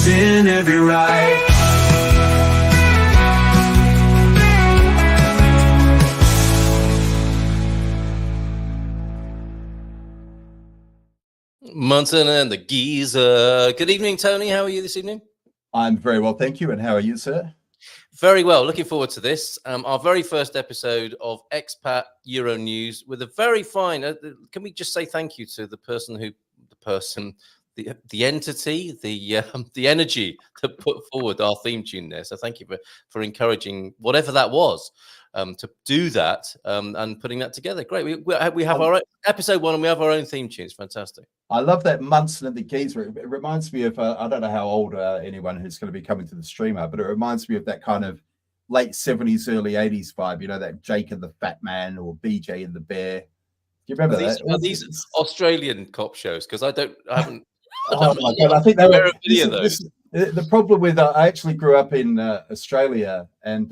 losing every right. Munson and the Geezer. Good evening, Tony. How are you this evening? I'm very well, thank you. And how are you, sir? Very well. Looking forward to this. Our very first episode of Expat Euro News with a very fine. Can we just say thank you to the entity, the energy to put forward our theme tune there. So thank you for encouraging whatever that was to do that and putting that together. Great. We have our own, episode 1 and we have our own theme tune. It's fantastic. I love that Munson and the Geezer. It reminds me of, I don't know how old anyone who's going to be coming to the stream are, but it reminds me of that kind of late 70s, early 80s vibe, you know, that Jake and the Fat Man or BJ and the Bear. Do you remember that? Are these Australian cop shows? Because I haven't. Oh my God, I think they were. The problem with, I actually grew up in Australia, and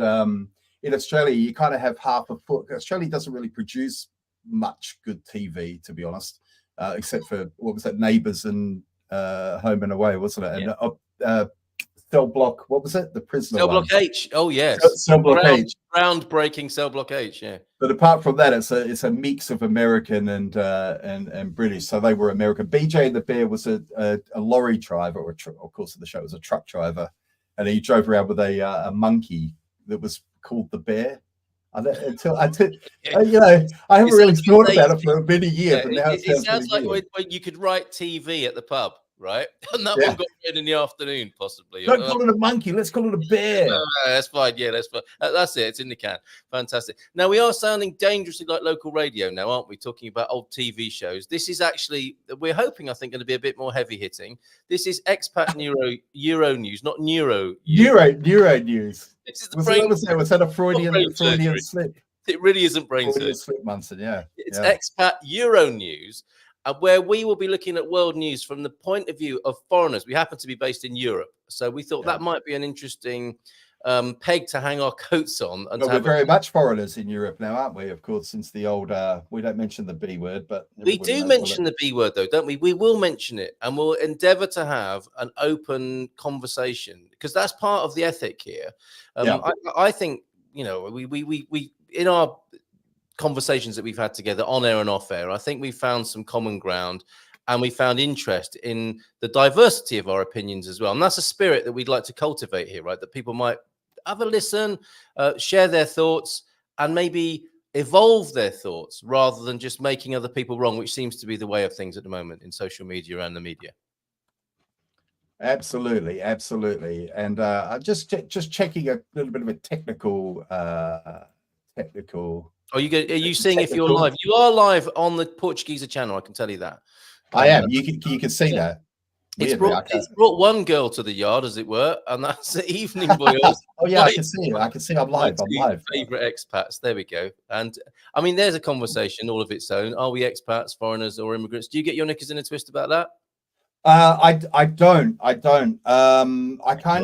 in Australia, you kind of have half a foot. Australia doesn't really produce much good TV, to be honest. Except for what was that, Neighbours and Home and Away, wasn't it? Yeah. And Cell Block, what was it? The Prisoner. Cell Block H. Oh yes, Cell Block H. Groundbreaking Cell Block H. Yeah. But apart from that, it's a mix of American and British. So they were American. BJ and the Bear was a lorry driver, or of course, the show was a truck driver, and he drove around with a monkey that was called the Bear. I haven't really thought about it for many years, but now it sounds like when you could write TV at the pub, right? And that one got read in the afternoon, possibly. Don't call it a monkey. Let's call it a bear. No, that's fine. Yeah, that's fine. That's it. It's in the can. Fantastic. Now, we are sounding dangerously like local radio now, aren't we? Talking about old TV shows. This is actually, we're hoping, I think, going to be a bit more heavy hitting. This is Expat Euro News, not Neuro. Euro News. This is Was that a Freudian slip? It really isn't brain slip, Munson. Yeah. It's Expat Euro News, where we will be looking at world news from the point of view of foreigners. We happen to be based in Europe, so we thought that might be an interesting peg to hang our coats on. And we're very much foreigners in Europe now, aren't we? Of course, since the old, we don't mention the B word, but we do mention the B word, though, don't we? We will mention it, and we'll endeavour to have an open conversation because that's part of the ethic here. I think, you know, we in our conversations that we've had together on air and off air, I think we found some common ground and we found interest in the diversity of our opinions as well. And that's a spirit that we'd like to cultivate here, right? That people might have a listen, share their thoughts, and maybe evolve their thoughts rather than just making other people wrong, which seems to be the way of things at the moment in social media and the media. Absolutely. And just checking a little bit of a technical. Are you seeing if you're live? You are live on the Portugeeza channel. I can tell you that. I am. You can see that. It's brought one girl to the yard, as it were, and that's the evening boy. Oh yeah, I can see it. I can see I'm live. Favorite expats. There we go. And I mean, there's a conversation all of its own. Are we expats, foreigners, or immigrants? Do you get your knickers in a twist about that? I don't. I kind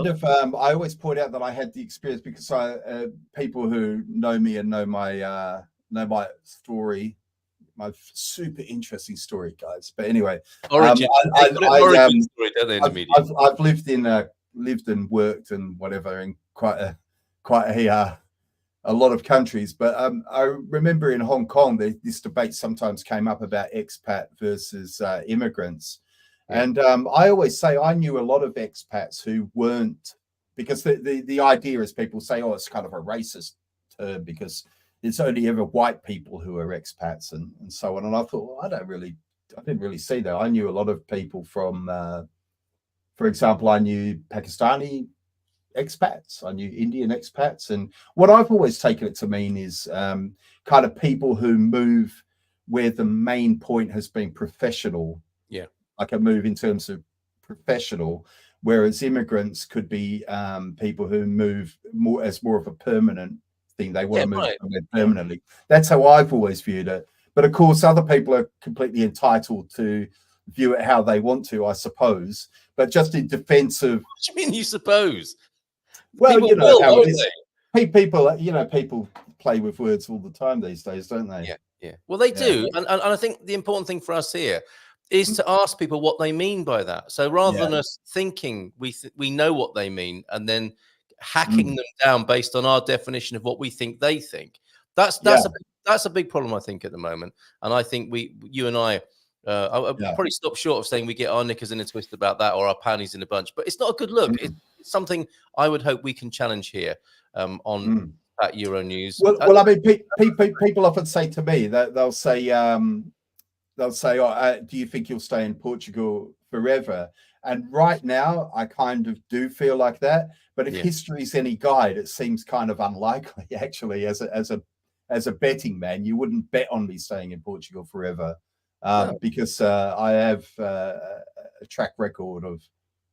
of I always point out that I had the experience because people who know me and know my story, my super interesting story, guys. But anyway, origin story, don't they, in the media? I've lived and worked and whatever in quite a lot of countries. But I remember in Hong Kong, this debate sometimes came up about expat versus immigrants. And I always say I knew a lot of expats who weren't, because the idea is people say, oh, it's kind of a racist term because it's only ever white people who are expats and so on. And I thought, well, I didn't really see that. I knew a lot of people from, for example, I knew Pakistani expats, I knew Indian expats. And what I've always taken it to mean is kind of people who move where the main point has been professional. Yeah. Like a move in terms of professional, whereas immigrants could be people who move more of a permanent thing. They want to move permanently. That's how I've always viewed it. But of course, other people are completely entitled to view it how they want to, I suppose. But just in defense of... What do you mean you suppose? Well, people, you know how it is. People play with words all the time these days, don't they? Yeah. Well, they do. And I think the important thing for us here is to ask people what they mean by that. So rather than us thinking we know what they mean and then hacking them down based on our definition of what we think they think, that's a big problem, I think, at the moment. And I think you and I probably stop short of saying we get our knickers in a twist about that or our panties in a bunch, but it's not a good look. It's something I would hope we can challenge here on at Euro News. Well, I mean, people often say to me that they'll say, oh, do you think you'll stay in Portugal forever? And right now, I kind of do feel like that. But if history's any guide, it seems kind of unlikely, actually. As a betting man, you wouldn't bet on me staying in Portugal forever, because I have a track record of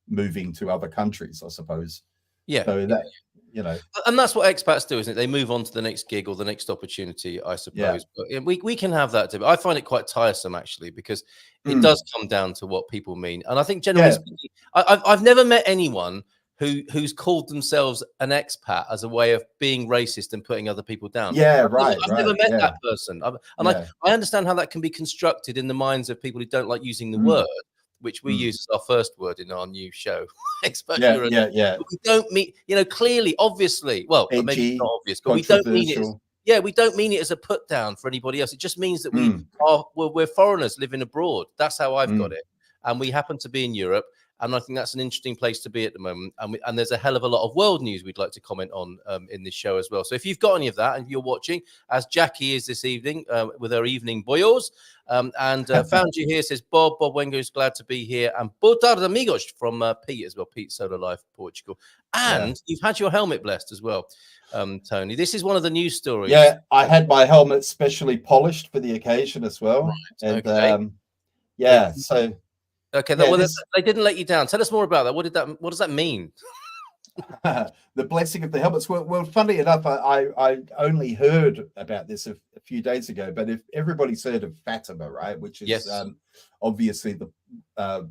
moving to other countries, I suppose. Yeah. So that, you know, and that's what expats do, isn't it? They move on to the next gig or the next opportunity, I suppose. But we can have that debate. I find it quite tiresome, actually, because it does come down to what people mean. And I think generally speaking, I've never met anyone who's called themselves an expat as a way of being racist and putting other people down. I've never met that person. I understand how that can be constructed in the minds of people who don't like using the word, which we use as our first word in our new show. But we don't mean, clearly, obviously, well, edgy, maybe it's not obvious, but we don't mean it. We don't mean it as a put down for anybody else. It just means that we're foreigners living abroad. That's how I've got it. And we happen to be in Europe. And I think that's an interesting place to be at the moment. And there's a hell of a lot of world news we'd like to comment on in this show as well. So if you've got any of that and you're watching, as Jackie is this evening with her evening boyos, and found you here, says Bob Wenger is glad to be here. And Boa tarde, amigos, from Pete as well, Pete Solar Life, Portugal. And you've had your helmet blessed as well, Tony. This is one of the news stories. Yeah, I had my helmet specially polished for the occasion as well. Right, and so... Okay, they didn't let you down. Tell us more about that. What does that mean? The blessing of the helmets. Well, funnily enough, I only heard about this a few days ago. But if everybody's heard of Fatima, right, which is obviously the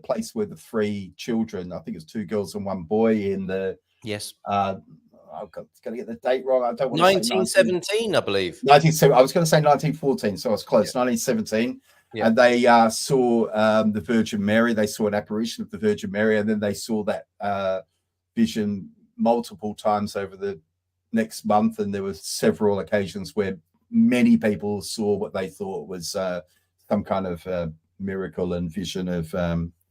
place where the three children, I think it's 2 girls and 1 boy, in the I've got to get the date wrong. I don't want 1917, I believe. 1917. I was going to say 1914, so I was close. 1917. And they saw the Virgin Mary. They saw an apparition of the Virgin Mary, and then they saw that vision multiple times over the next month. And there were several occasions where many people saw what they thought was some kind of miracle and vision of,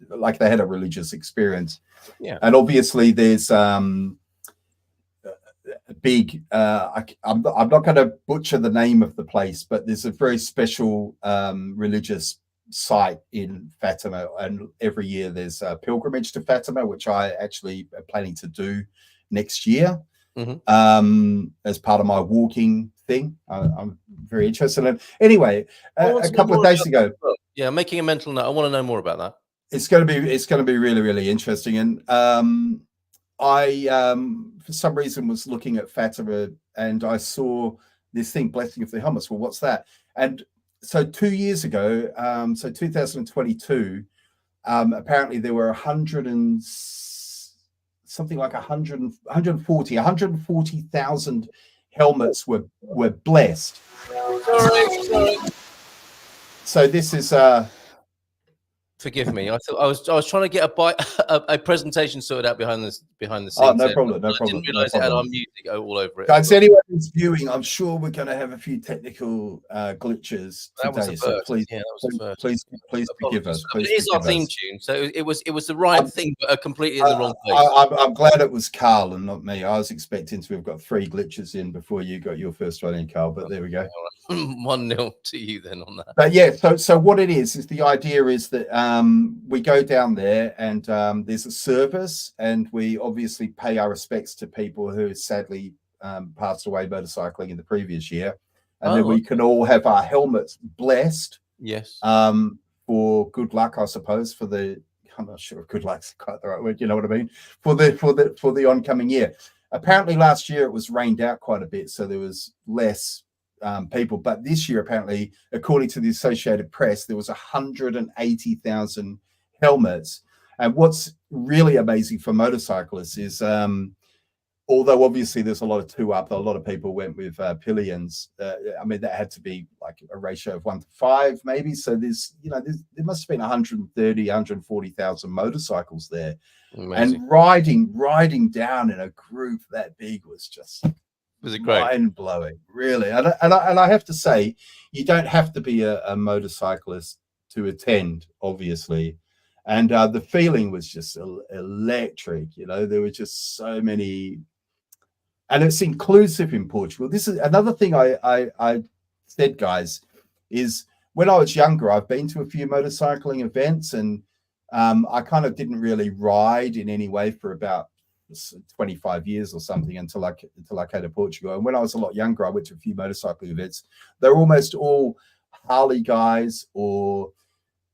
like they had a religious experience. Yeah. And obviously, there's big I'm not going to butcher the name of the place, but there's a very special religious site in Fatima, and every year there's a pilgrimage to Fatima, which I actually am planning to do next year as part of my walking thing. I'm very interested in. Anyway, a couple of days ago, making a mental note. I want to know more about that. It's going to be really, really interesting. And I, for some reason, was looking at Fatima and I saw this thing, Blessing of the Helmets. Well, what's that? And so 2 years ago, so 2022, apparently there were 140,000 helmets were blessed. Sorry. So this is forgive me. I thought I was trying to get a presentation sorted out behind the scenes. Oh, no problem. I didn't realize it had our music all over it. Guys, anyone who's viewing, I'm sure we're going to have a few technical glitches today. So please forgive us. It is our theme tune, so it was the right thing, but completely in the wrong place. I'm glad it was Carl and not me. I was expecting to have got 3 glitches in before you got your first one in, Carl. But there we go. 1-0 to you then on that. But yeah, so what it is the idea is that we go down there and there's a service, and we obviously pay our respects to people who sadly passed away motorcycling in the previous year, and then we can all have our helmets blessed. Yes. For good luck, I suppose. I'm not sure if good luck's quite the right word. You know what I mean? For the oncoming year. Apparently, last year it was rained out quite a bit, so there was less people. But this year, apparently, according to the Associated Press, there was 180,000 helmets. And what's really amazing for motorcyclists is although obviously there's a lot of two up, a lot of people went with pillions. I mean, that had to be like a ratio of 1 to 5, maybe. So there's, you know, there must have been 130, 140,000 motorcycles there. Amazing. And riding down in a group that big was just mind blowing, really. And I have to say, you don't have to be a motorcyclist to attend, obviously. And the feeling was just electric. You know, there were just so many. And it's inclusive in Portugal. This is another thing I said, guys, is when I was younger, I've been to a few motorcycling events, and I kind of didn't really ride in any way for about 25 years or something until I came to Portugal. And when I was a lot younger, I went to a few motorcycling events. They're almost all Harley guys or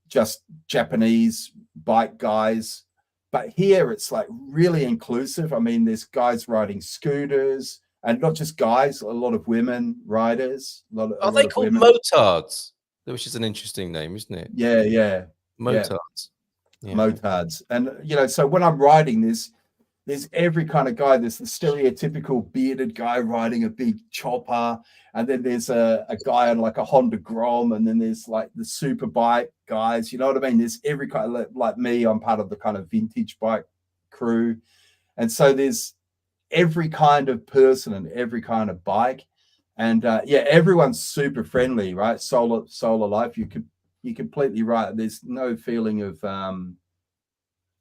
just Japanese bike guys. But here it's like really inclusive. I mean, there's guys riding scooters, and not just guys, a lot of women riders. Are they called motards? Which is an interesting name, isn't it? Yeah. Motards. Yeah. Motards. And, you know, so when I'm riding this, there's every kind of guy. There's the stereotypical bearded guy riding a big chopper. And then there's a guy on like a Honda Grom. And then there's like the super bike guys. You know what I mean? There's every kind of, like me, I'm part of the kind of vintage bike crew. And so there's every kind of person and every kind of bike. And yeah, everyone's super friendly, right? Solar life. You're completely right. There's no feeling of,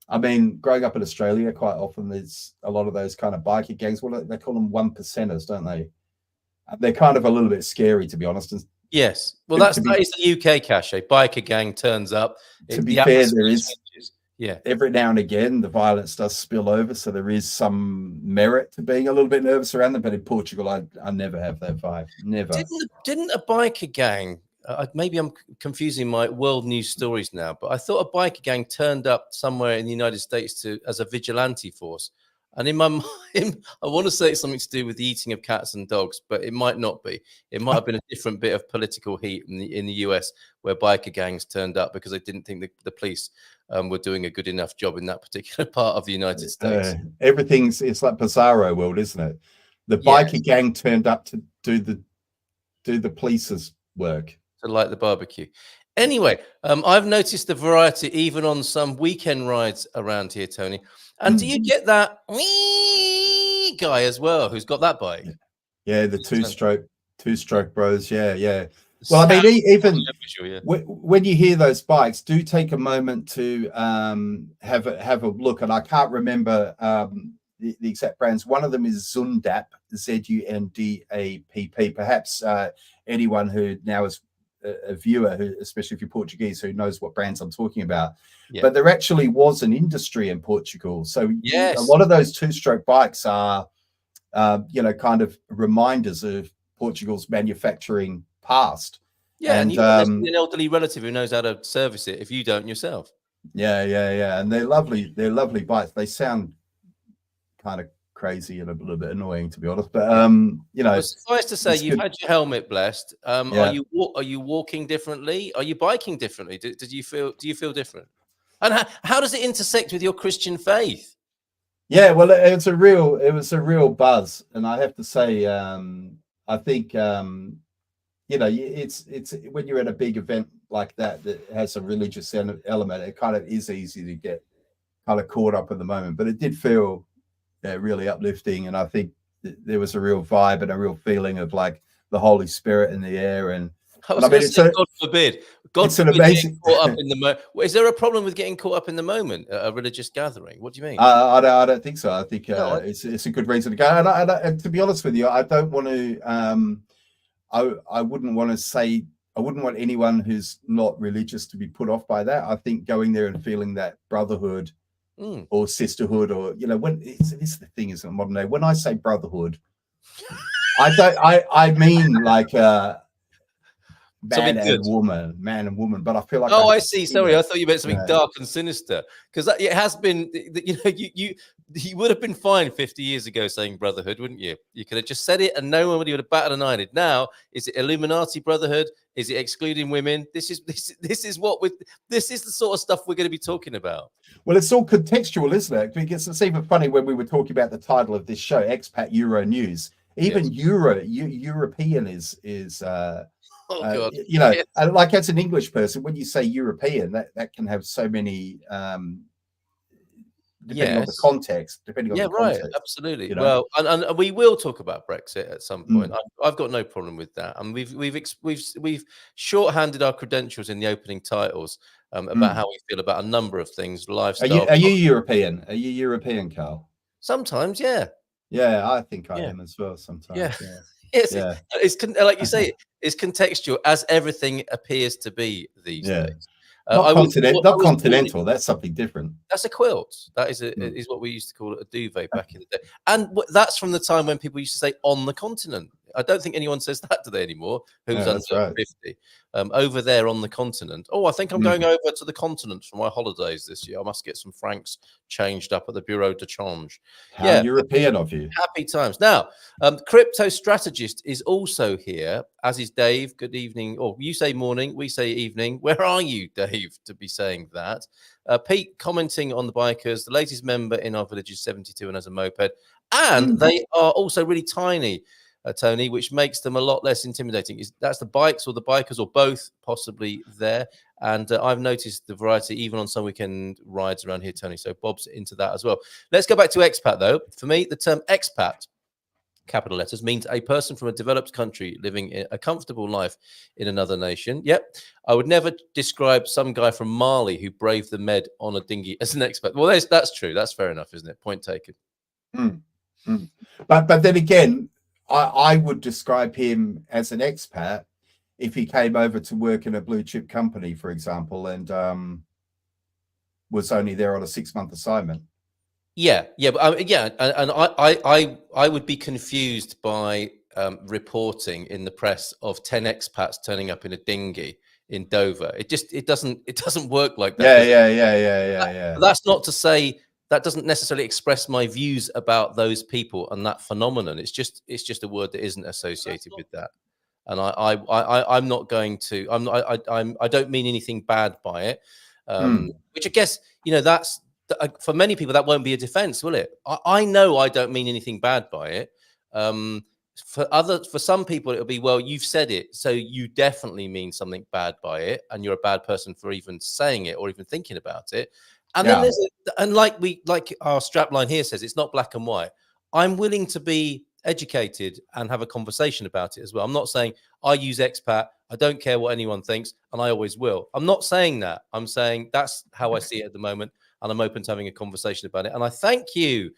I mean, growing up in Australia, quite often there's a lot of those kind of biker gangs. Well, they call them 1%ers, don't they? They're kind of a little bit scary, to be honest. Yes. Well, that is the UK cachet. Biker gang turns up. To be fair, there is. Yeah. Every now and again, the violence does spill over. So there is some merit to being a little bit nervous around them. But in Portugal, I never have that vibe. Never. Didn't a biker gang... maybe I'm confusing my world news stories now, but I thought a biker gang turned up somewhere in the United States as a vigilante force. And in my mind, I want to say it's something to do with the eating of cats and dogs, but it might not be. It might have been a different bit of political heat in the US, where biker gangs turned up because they didn't think the police were doing a good enough job in that particular part of the United States. It's like Bizarro world, isn't it? The biker gang turned up to do the police's work. To light the barbecue. Anyway, I've noticed the variety even on some weekend rides around here, Tony. And do you get that wee guy as well, who's got that bike? Yeah, the two-stroke bros. Yeah. Well, I mean, even when you hear those bikes, do take a moment to have a look. And I can't remember the exact brands. One of them is Zundapp, Zundapp. Perhaps anyone who now is a viewer, who, especially if you're Portuguese, who knows what brands I'm talking about. Yeah. But there actually was an industry in Portugal. So yes, a lot of those two-stroke bikes are, kind of reminders of Portugal's manufacturing past. Yeah, and you an elderly relative who knows how to service it if you don't yourself. Yeah. And they're lovely. They're lovely bikes. They sound kind of crazy and a little bit annoying, to be honest, but well, suffice to say, you've had your helmet blessed. Are you walking differently? Are you biking differently? Do you feel different? And how does it intersect with your Christian faith? Yeah, well, it was a real buzz, and I have to say, I think it's when you're at a big event like that has a religious element, it kind of is easy to get kind of caught up in the moment, but it did feel really uplifting, and I think there was a real vibe and a real feeling of like the Holy Spirit in the air. And God forbid, getting caught up in the moment. Is there a problem with getting caught up in the moment at a religious gathering? What do you mean? I don't think so. I think it's a good reason to go. And to be honest with you, I don't want to. I wouldn't want to say. I wouldn't want anyone who's not religious to be put off by that. I think going there and feeling that brotherhood. Or sisterhood, or when it's the thing is in modern day. When I say brotherhood, I mean like man and woman. But I feel like oh, I see. Sorry, I thought you meant something Yeah. dark and sinister, because it has been. You know, you would have been fine 50 years ago saying brotherhood, wouldn't you? You could have just said it, and no one would have batted an eyelid. Now, is it Illuminati brotherhood? Is it excluding women? This is the sort of stuff we're going to be talking about. Well, it's all contextual, isn't it? Because it's even funny when we were talking about the title of this show, Expat Euro News. Even European is God. you know, like as an English person, when you say European, that can have so many depending on the context, depending on the context. Absolutely. You know? Well, and we will talk about Brexit at some point. I've got no problem with that, and we've shorthanded our credentials in the opening titles about how we feel about a number of things. Lifestyle. Are you European? Are you European, Carl? Sometimes, yeah. Yeah, I think I am as well. Sometimes, yeah. Yes, it's like you say, it's contextual, as everything appears to be these days. Not continental. That's something different. That's a quilt. That is what we used to call a duvet back in the day, and that's from the time when people used to say on the continent. I don't think anyone says that today anymore. Who's under 50? Over there on the continent. Oh, I think I'm going over to the continent for my holidays this year. I must get some francs changed up at the Bureau de Change. How European of you. Happy times. Now, crypto strategist is also here, as is Dave. Good evening. Or you say morning, we say evening. Where are you, Dave, to be saying that? Pete commenting on the bikers. The latest member in our village is 72 and has a moped. And they are also really tiny. Tony, which makes them a lot less intimidating. That's the bikes or the bikers or both possibly there. And I've noticed the variety even on some weekend rides around here, Tony. So Bob's into that as well. Let's go back to expat, though. For me, the term expat, capital letters, means a person from a developed country living a comfortable life in another nation. Yep. I would never describe some guy from Mali who braved the Med on a dinghy as an expat. Well, that's true. That's fair enough, isn't it? Point taken. But then again, I would describe him as an expat if he came over to work in a blue chip company, for example, and was only there on a 6-month assignment. And I would be confused by reporting in the press of 10 expats turning up in a dinghy in Dover. It doesn't work like that. Yeah. That's not to say that doesn't necessarily express my views about those people and that phenomenon. It's just a word that isn't associated with that. And I'm not going to. I don't mean anything bad by it. Which I guess that's for many people that won't be a defense, will it? I know I don't mean anything bad by it. For some people it'll be, well, you've said it, so you definitely mean something bad by it, and you're a bad person for even saying it or even thinking about it. And then like our strapline here says, it's not black and white. I'm willing to be educated and have a conversation about it as well. I'm not saying I use expat, I don't care what anyone thinks, and I always will. I'm not saying that. I'm saying that's how I see it at the moment, and I'm open to having a conversation about it. And I thank you,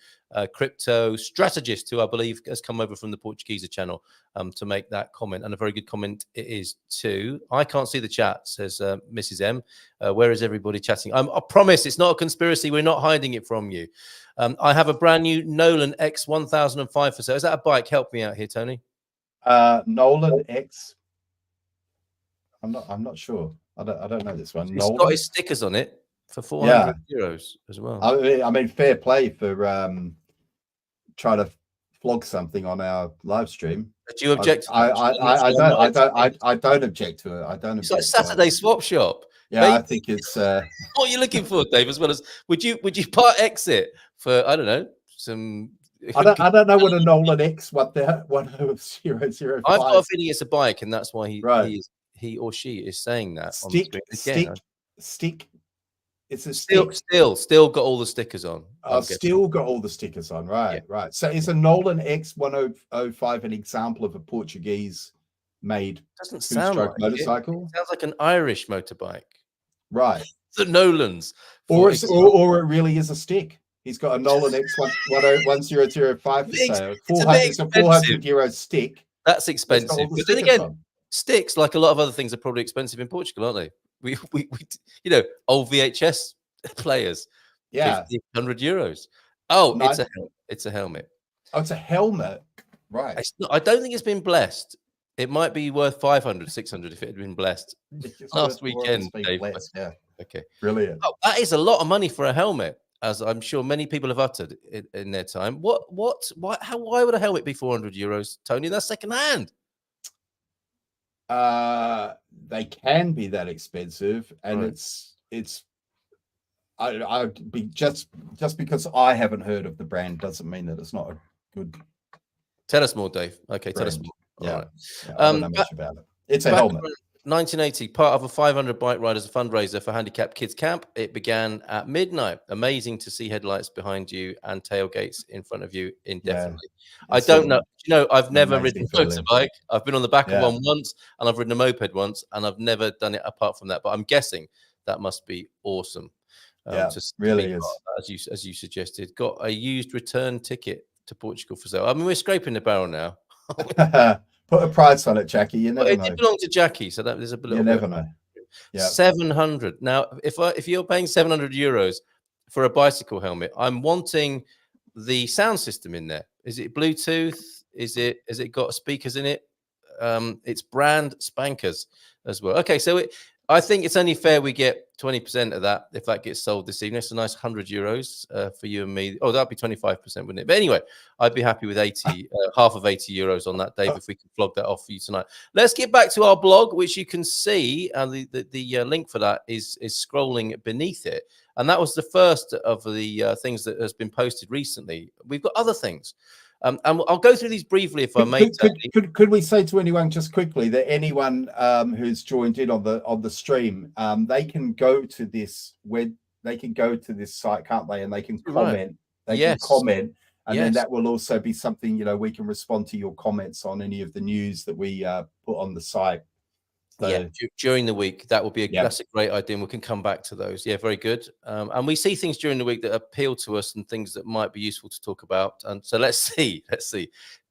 crypto strategist, who I believe has come over from the Portugeeza channel to make that comment. And a very good comment it is too. I can't see the chat, says Mrs. M. Where is everybody chatting? I promise it's not a conspiracy. We're not hiding it from you. I have a brand new Nolan X 1005 for sale. Is that a bike? Help me out here, Tony. Nolan X. I'm not sure. I don't know this one. It's got his stickers on it for 400 euros as well. I mean, fair play for trying to flog something on our live stream. Do you object? I don't object to it. I don't. It's like Saturday swap shop. Yeah, I think it's. What are you looking for, Dave? As well as would you part exit for, I don't know, some. I don't know what a Nolan X 1005. I've got a feeling it's a bike, and that's why he or she is saying that. Stick. It's a still got all the stickers on. Still got all the stickers on. Right. So is a Nolan X 1005 an example of a Portuguese made two-stroke motorcycle? It sounds like an Irish motorbike. Right. The Nolans. Or it really is a stick. He's got a Nolan X 1005 for sale. It's a 400 euro stick. That's expensive. But then again, sticks, like a lot of other things, are probably expensive in Portugal, aren't they? We old VHS players, 100 euros. Oh, it's a helmet. Oh, it's a helmet, right? I don't think it's been blessed. It might be worth 500, 600 if it had been blessed last weekend, Dave. Blessed, yeah. Okay. Brilliant. Oh, that is a lot of money for a helmet, as I'm sure many people have uttered in their time. Why would a helmet be 400 euros, Tony? That's second hand. They can be that expensive, and Right. I'd be just because I haven't heard of the brand doesn't mean that it's not a good. Tell us more, Dave. Okay, brand. tell us more. Yeah, All right. I don't know much about it. It's a helmet. 1980, part of a 500 bike riders fundraiser for handicapped kids camp. It began at midnight. Amazing to see headlights behind you and tailgates in front of you indefinitely. I don't know. You know, I've never ridden a motorbike. I've been on the back of one once, and I've ridden a moped once, and I've never done it apart from that. But I'm guessing that must be awesome. Really is. As you suggested. Got a used return ticket to Portugal for sale. I mean, we're scraping the barrel now. Put a price on it, Jackie. You never know. It belonged to Jackie, so there's a little. You never know. Yeah. 700. Now, if you're paying 700 euros for a bicycle helmet, I'm wanting the sound system in there. Is it Bluetooth? Has it got speakers in it? It's brand spankers as well. Okay, so I think it's only fair we get 20% of that if that gets sold this evening. It's a nice 100 euros for you and me. Oh, that'd be 25%, wouldn't it? But anyway, I'd be happy with 80, half of 80 euros on that, Dave, if we can flog that off for you tonight. Let's get back to our blog, which you can see, and the link for that is scrolling beneath it. And that was the first of the things that has been posted recently. We've got other things. And I'll go through these briefly if I may. Could we say to anyone just quickly that anyone who's joined in on the stream, they can go to this site, can't they? And they can comment. They can comment, and then that will also be something, you know, we can respond to your comments on any of the news that we put on the site. So, during the week, that will be that's a great idea, and we can come back to those. Yeah, very good. And we see things during the week that appeal to us and things that might be useful to talk about. And so let's see.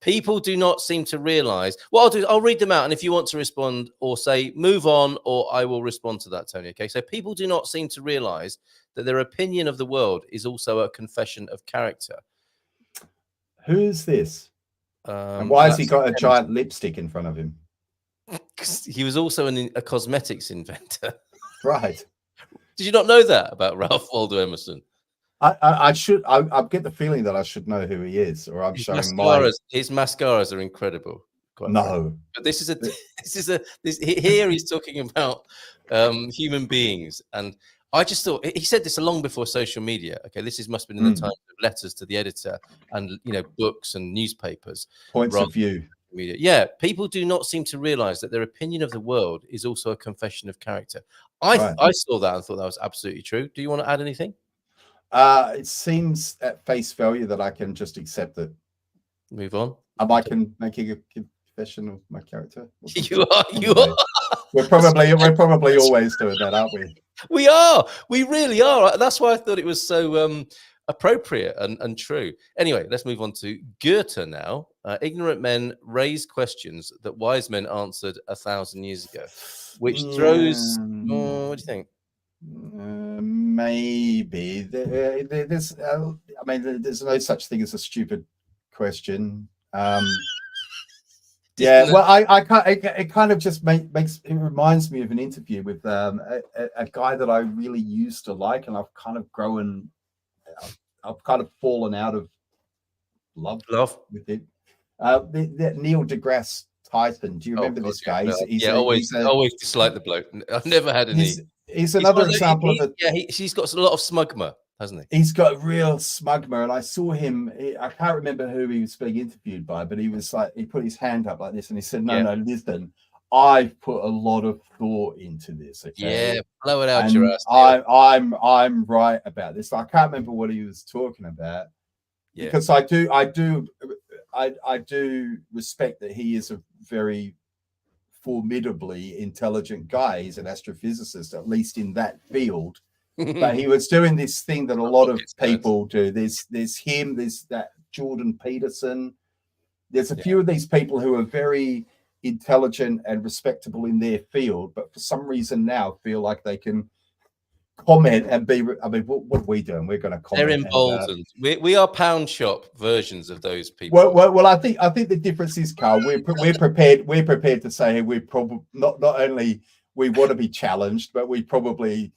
People do not seem to realize. What I'll do is I'll read them out, and if you want to respond or say move on, or I will respond to that, Tony. Okay. So people do not seem to realize that their opinion of the world is also a confession of character. Who's this? And why has he got a giant lipstick in front of him? He was also a cosmetics inventor. Right. Did you not know that about Ralph Waldo Emerson? I get the feeling that I should know who he is, or I'm showing his mascaras are incredible. No, but here he's talking about human beings, and I just thought he said this long before social media. Okay, this must have been in the time of letters to the editor and books and newspapers. Points of view. Media. Yeah, people do not seem to realize that their opinion of the world is also a confession of character. I saw that and thought that was absolutely true. Do you want to add anything? It seems at face value that I can just accept it. Move on. Am I making a confession of my character? You are. We're probably always doing that, aren't we? We are. We really are. That's why I thought it was so appropriate and true. Anyway, let's move on to Goethe now. Ignorant men raise questions that wise men answered 1,000 years ago, which throws. What do you think? Maybe there's. I mean, there's no such thing as a stupid question. Yeah, well, it kind of just reminds me of an interview with a guy that I really used to like, and I've kind of fallen out of love with it. Neil deGrasse Tyson. Do you remember this guy? Always disliked the bloke. I've never had any. He's another example of it. Yeah, he's got a lot of smugma, hasn't he? He's got a real smugma, and I saw him. I can't remember who he was being interviewed by, but he was like, he put his hand up like this, and he said, "No, listen, I've put a lot of thought into this. Okay? Yeah, blow it out your ass. I'm right about this. I can't remember what he was talking about, because I do respect that he is a very formidably intelligent guy. He's an astrophysicist, at least in that field. But he was doing this thing that a lot of people do. There's him. There's that Jordan Peterson. There's a few of these people who are very intelligent and respectable in their field, but for some reason now feel like they can comment and be. I mean, what are we doing? We're going to comment. They're emboldened. We are pound shop versions of those people. Well, I think the difference is, Carl, we're prepared to say, hey, we're probably not only we want to be challenged, but we probably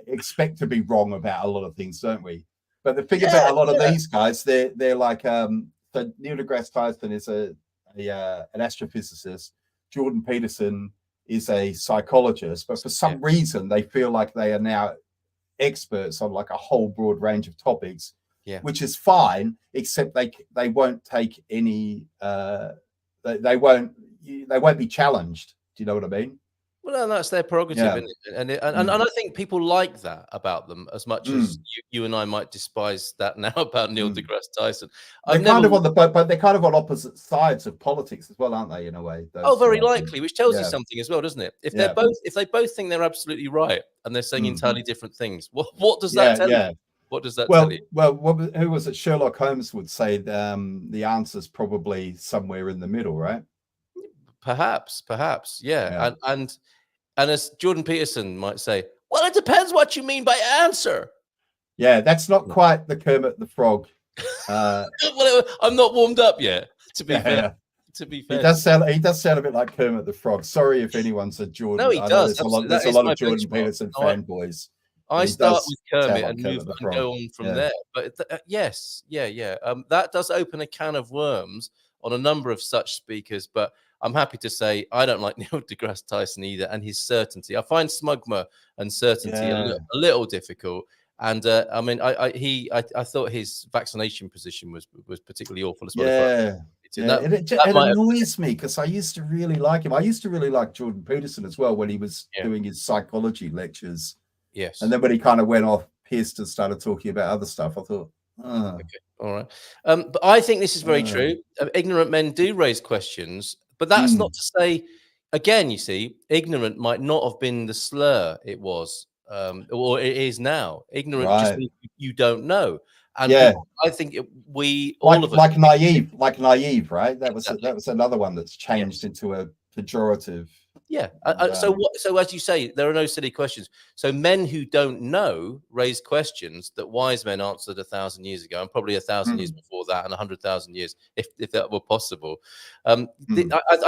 expect to be wrong about a lot of things, don't we? But the thing about a lot of these guys, they're like so Neil deGrasse Tyson is an astrophysicist. Jordan Peterson is a psychologist, but for some reason they feel like they are now experts on like a whole broad range of topics, which is fine, except they won't take any they won't be challenged. Do you know what I mean? Well, that's their prerogative, isn't it? And I think people like that about them as much as you and I might despise that now about Neil deGrasse Tyson. They're kind of on but they're kind of on opposite sides of politics as well, aren't they? In a way. Very likely, which tells you something as well, doesn't it? If they both think they're absolutely right and they're saying entirely different things, what does that tell you? What does that tell you? Well, who was it? Sherlock Holmes would say the answer's probably somewhere in the middle, right? Perhaps, yeah. And as Jordan Peterson might say, well, it depends what you mean by answer. Yeah, that's not quite the Kermit the Frog. Well, I'm not warmed up yet. To be fair, he does sound a bit like Kermit the Frog. Sorry if anyone's a Jordan. No, he does. There's a lot of Jordan Peterson fanboys. I start with Kermit and move and go on from there. But yes, that does open a can of worms on a number of such speakers. But I'm happy to say I don't like Neil deGrasse Tyson either, and his certainty. I find smugma and certainty a little difficult. And I mean, I thought his vaccination position was particularly awful as well. It annoys me because I used to really like him. I used to really like Jordan Peterson as well when he was doing his psychology lectures. Yes. And then when he kind of went off pissed and started talking about other stuff, I thought, okay, all right. But I think this is very true. Ignorant men do raise questions, but that's not to say, again, you see, ignorant might not have been the slur it was, or it is now. Ignorant just means you don't know. And I think all of us like naive, right? That was another one that's changed into a pejorative. Yeah. So as you say, there are no silly questions. So men who don't know raise questions that wise men answered 1,000 years ago, and probably 1,000 years before that, and 100,000 years, if that were possible. I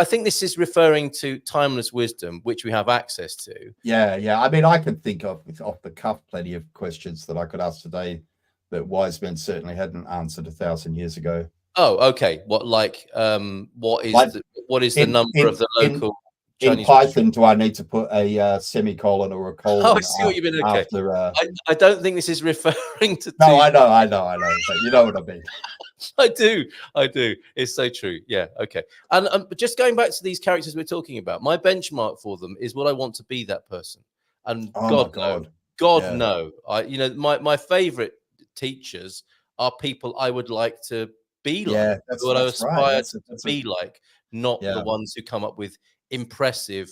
think this is referring to timeless wisdom, which we have access to. Yeah. I mean, I can think of off the cuff plenty of questions that I could ask today that wise men certainly hadn't answered 1,000 years ago. Oh, okay. What is the number of the local? In Python, do I need to put a semicolon or a colon? Oh, I see what you mean. Okay. I don't think this is referring to. No, I know. But you know what I mean. I do. It's so true. Yeah. Okay. And just going back to these characters we're talking about, my benchmark for them is what I want to be that person. And God no. My favorite teachers are people I would like to be like. That's what I aspire to be like, not the ones who come up with impressive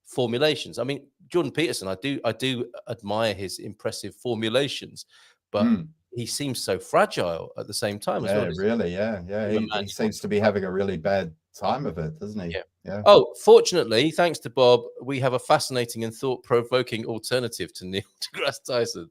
formulations. I mean, Jordan Peterson, I do admire his impressive formulations, but he seems so fragile at the same time as well. Really, he seems to be having a really bad time of it, doesn't he? Yeah. Oh, fortunately, thanks to Bob, we have a fascinating and thought-provoking alternative to Neil deGrasse Tyson.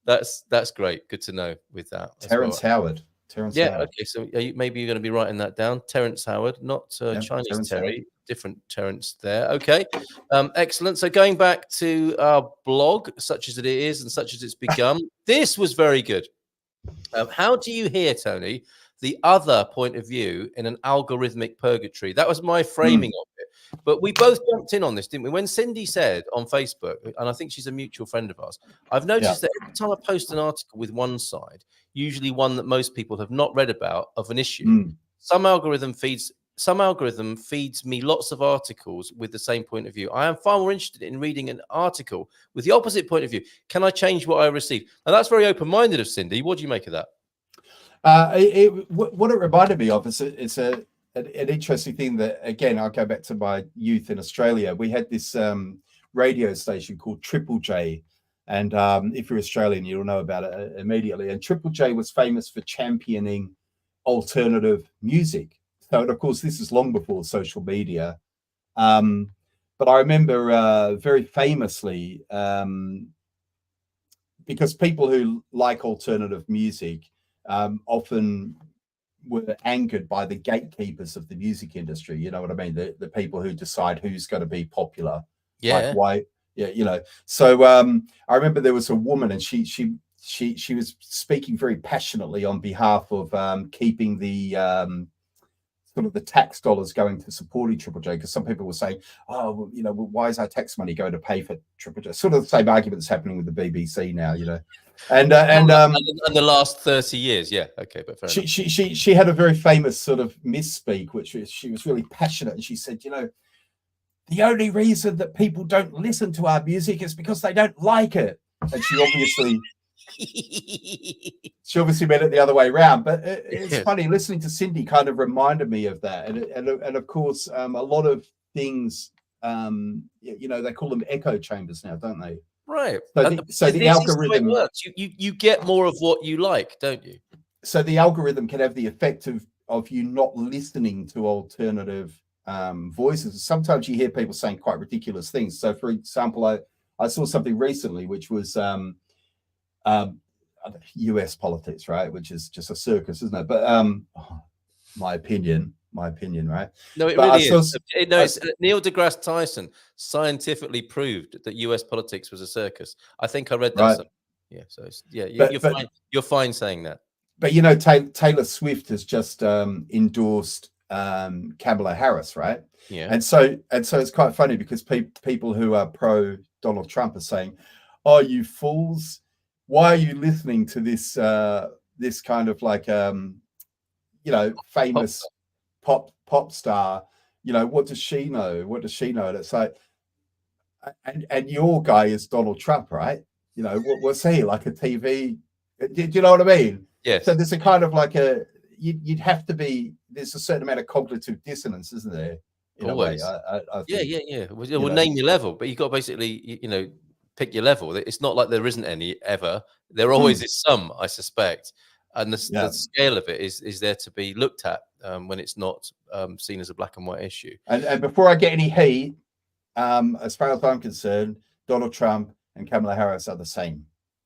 That's great. Good to know with that. Terrence Howard. Howard. Okay. So maybe you're going to be writing that down. Terrence Howard, not Chinese Terrence Terry. Howard. Different Terrence there. Okay. Excellent. So going back to our blog, such as it is and such as it's become, this was very good. How do you hear, Tony, the other point of view in an algorithmic purgatory? That was my framing of it. But we both jumped in on this, didn't we? When Cindy said on Facebook, and I think she's a mutual friend of ours, I've noticed that every time I post an article with one side, usually one that most people have not read about of an issue, some algorithm feeds me lots of articles with the same point of view. I am far more interested in reading an article with the opposite point of view. Can I change what I receive? And that's very open-minded of Cindy. What do you make of that? What it reminded me of is it's an interesting thing that, again, I'll go back to my youth in Australia. We had this radio station called Triple J. And if you're Australian, you'll know about it immediately. And Triple J was famous for championing alternative music. So, and of course, this is long before social media. But I remember very famously, because people who like alternative music often were angered by the gatekeepers of the music industry. You know what I mean? The people who decide who's going to be popular. Yeah. Like why? Yeah. You know. So I remember there was a woman, and she was speaking very passionately on behalf of keeping the sort of the tax dollars going to supporting Triple J, because some people were saying, oh, well, you know, well, why is our tax money going to pay for Triple J? Sort of the same argument that's happening with the BBC now, you know. And the last 30 years, yeah, okay, but fair enough. She had a very famous sort of misspeak, which she was really passionate, and she said, you know, the only reason that people don't listen to our music is because they don't like it. And she obviously meant it the other way around. But it's funny, listening to Cindy kind of reminded me of that. And of course, a lot of things, you know, they call them echo chambers now, don't they? Right. So the algorithm works. You get more of what you like, don't you? So the algorithm can have the effect of you not listening to alternative voices. Sometimes you hear people saying quite ridiculous things. So, for example, I saw something recently which was US politics, right? Which is just a circus, isn't it? But my opinion, right? No, it really is. Neil deGrasse Tyson scientifically proved that US politics was a circus. I think I read that. Right. Yeah, so you're fine saying that. But you know, Taylor Swift has just endorsed Kamala Harris, right? Yeah. And so it's quite funny because people who are pro Donald Trump are saying, "Oh, you fools! Why are you listening to this this kind of like you know, famous pop star? You know, what does she know? What does she know?" And it's like, and your guy is Donald Trump, right? You know, what's he like, a TV? Do you know what I mean? Yes. So there's a kind of like you'd have to be, there's a certain amount of cognitive dissonance, isn't there? In Always. I think, yeah. We'll name your level, but you've got to basically, you know, pick your level. It's not like there isn't any ever. There always is some, I suspect. And the scale of it is there to be looked at when it's not seen as a black and white issue. And before I get any heat, as far as I'm concerned, Donald Trump and Kamala Harris are the same.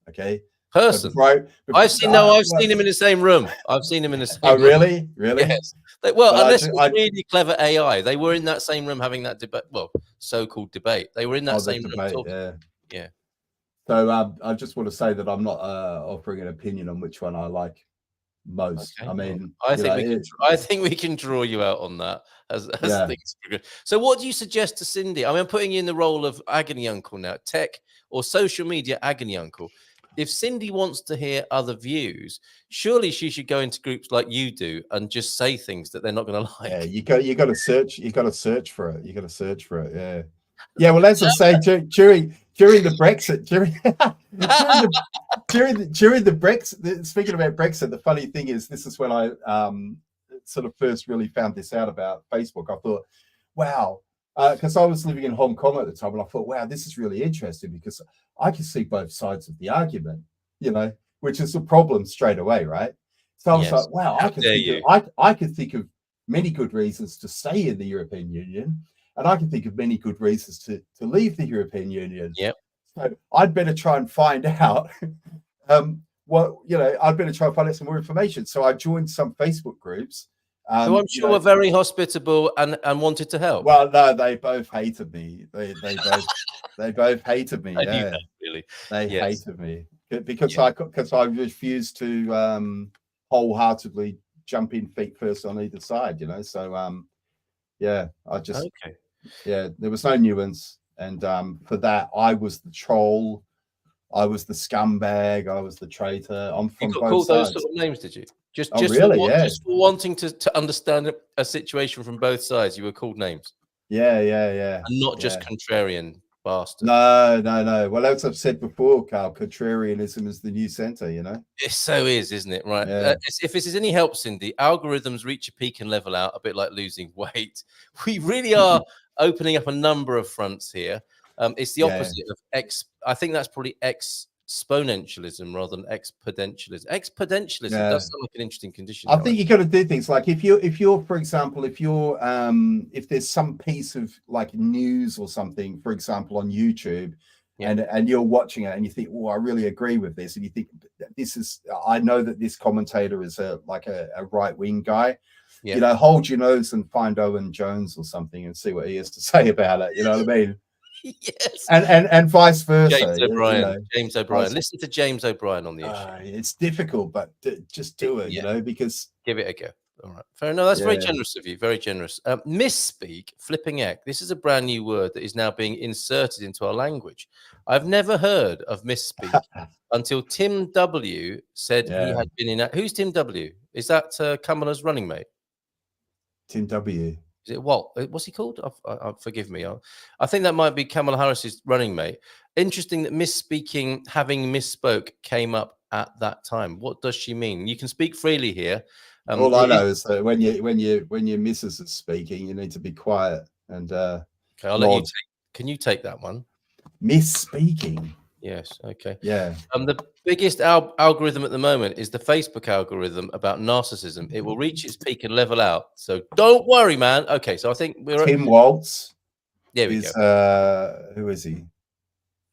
Okay. Person. So I've seen him in the same room. I've seen him in the same room. Oh, really? Really? Yes. Unless it's really clever AI. They were in that same room having that debate. Well, so-called debate. They were in that same room talking. Yeah. So I just want to say that I'm not offering an opinion on which one I like most. Okay. I mean, I think we can draw you out on that as things progress. So what do you suggest to Cindy? I mean, I'm putting you in the role of agony uncle now, tech or social media agony uncle. If Cindy wants to hear other views, surely she should go into groups like you do and just say things that they're not going to like. Yeah, you got to search. You got to search for it. You got to search for it. Yeah, yeah. Well, as I say, during the Brexit, during the Brexit. Speaking about Brexit, the funny thing is, this is when I sort of first really found this out about Facebook. I thought, wow. Because I was living in Hong Kong at the time, and I thought, wow, this is really interesting because I can see both sides of the argument, you know, which is a problem straight away, right? So I was like, wow, I could think of many good reasons to stay in the European Union, and I can think of many good reasons to leave the European Union. Yep. So I'd better try and find out I'd better try and find out some more information. So I joined some Facebook groups. Who I'm sure were very hospitable and wanted to help. Well, no, they both hated me. They both hated me. I knew that, really. They hated me because I refused to wholeheartedly jump in feet first on either side. You know, so I just there was no nuance, and for that I was the troll, I was the scumbag, I was the traitor. I'm from both sides. Those sort of names, did you? Just for wanting to understand a situation from both sides, you were called names. Yeah. And not just contrarian bastard. No. Well, as I've said before, Carl, contrarianism is the new center, you know? It so is, isn't it? Right. Yeah. If this is any help, Cindy, algorithms reach a peak and level out, a bit like losing weight. We really are opening up a number of fronts here. It's the opposite of I think that's probably exponentialism rather than exponentialism. Exponentialism does sound like an interesting condition. I think you got to do things like if you're for example, if there's some piece of like news or something, for example, on YouTube, and you're watching it and you think, oh, I really agree with this, and you think this is, I know that this commentator is a right-wing guy. You know, hold your nose and find Owen Jones or something and see what he has to say about it. You know what I mean? Yes. And vice versa. James O'Brien. You know, James O'Brien. Listen to James O'Brien on the issue. It's difficult, but just do it. You know, because give it a go. All right, fair enough. That's very generous of you. Very generous. Misspeak, flipping heck. This is a brand new word that is now being inserted into our language. I've never heard of misspeak until Tim W said he had been in. Who's Tim W? Is that Kamala's running mate? Tim W. Is it Walt? What's he called? Forgive me. I think that might be Kamala Harris's running mate. Interesting that misspeaking, having misspoke, came up at that time. What does she mean? You can speak freely here. All I know is that when your missus is speaking, you need to be quiet. And okay, I'll let you take. Can you take that one? Misspeaking. Yes. Okay. Yeah. The biggest algorithm at the moment is the Facebook algorithm about narcissism. It will reach its peak and level out. So don't worry, man. Okay. So I think we're Tim Waltz. There we go. Who is he?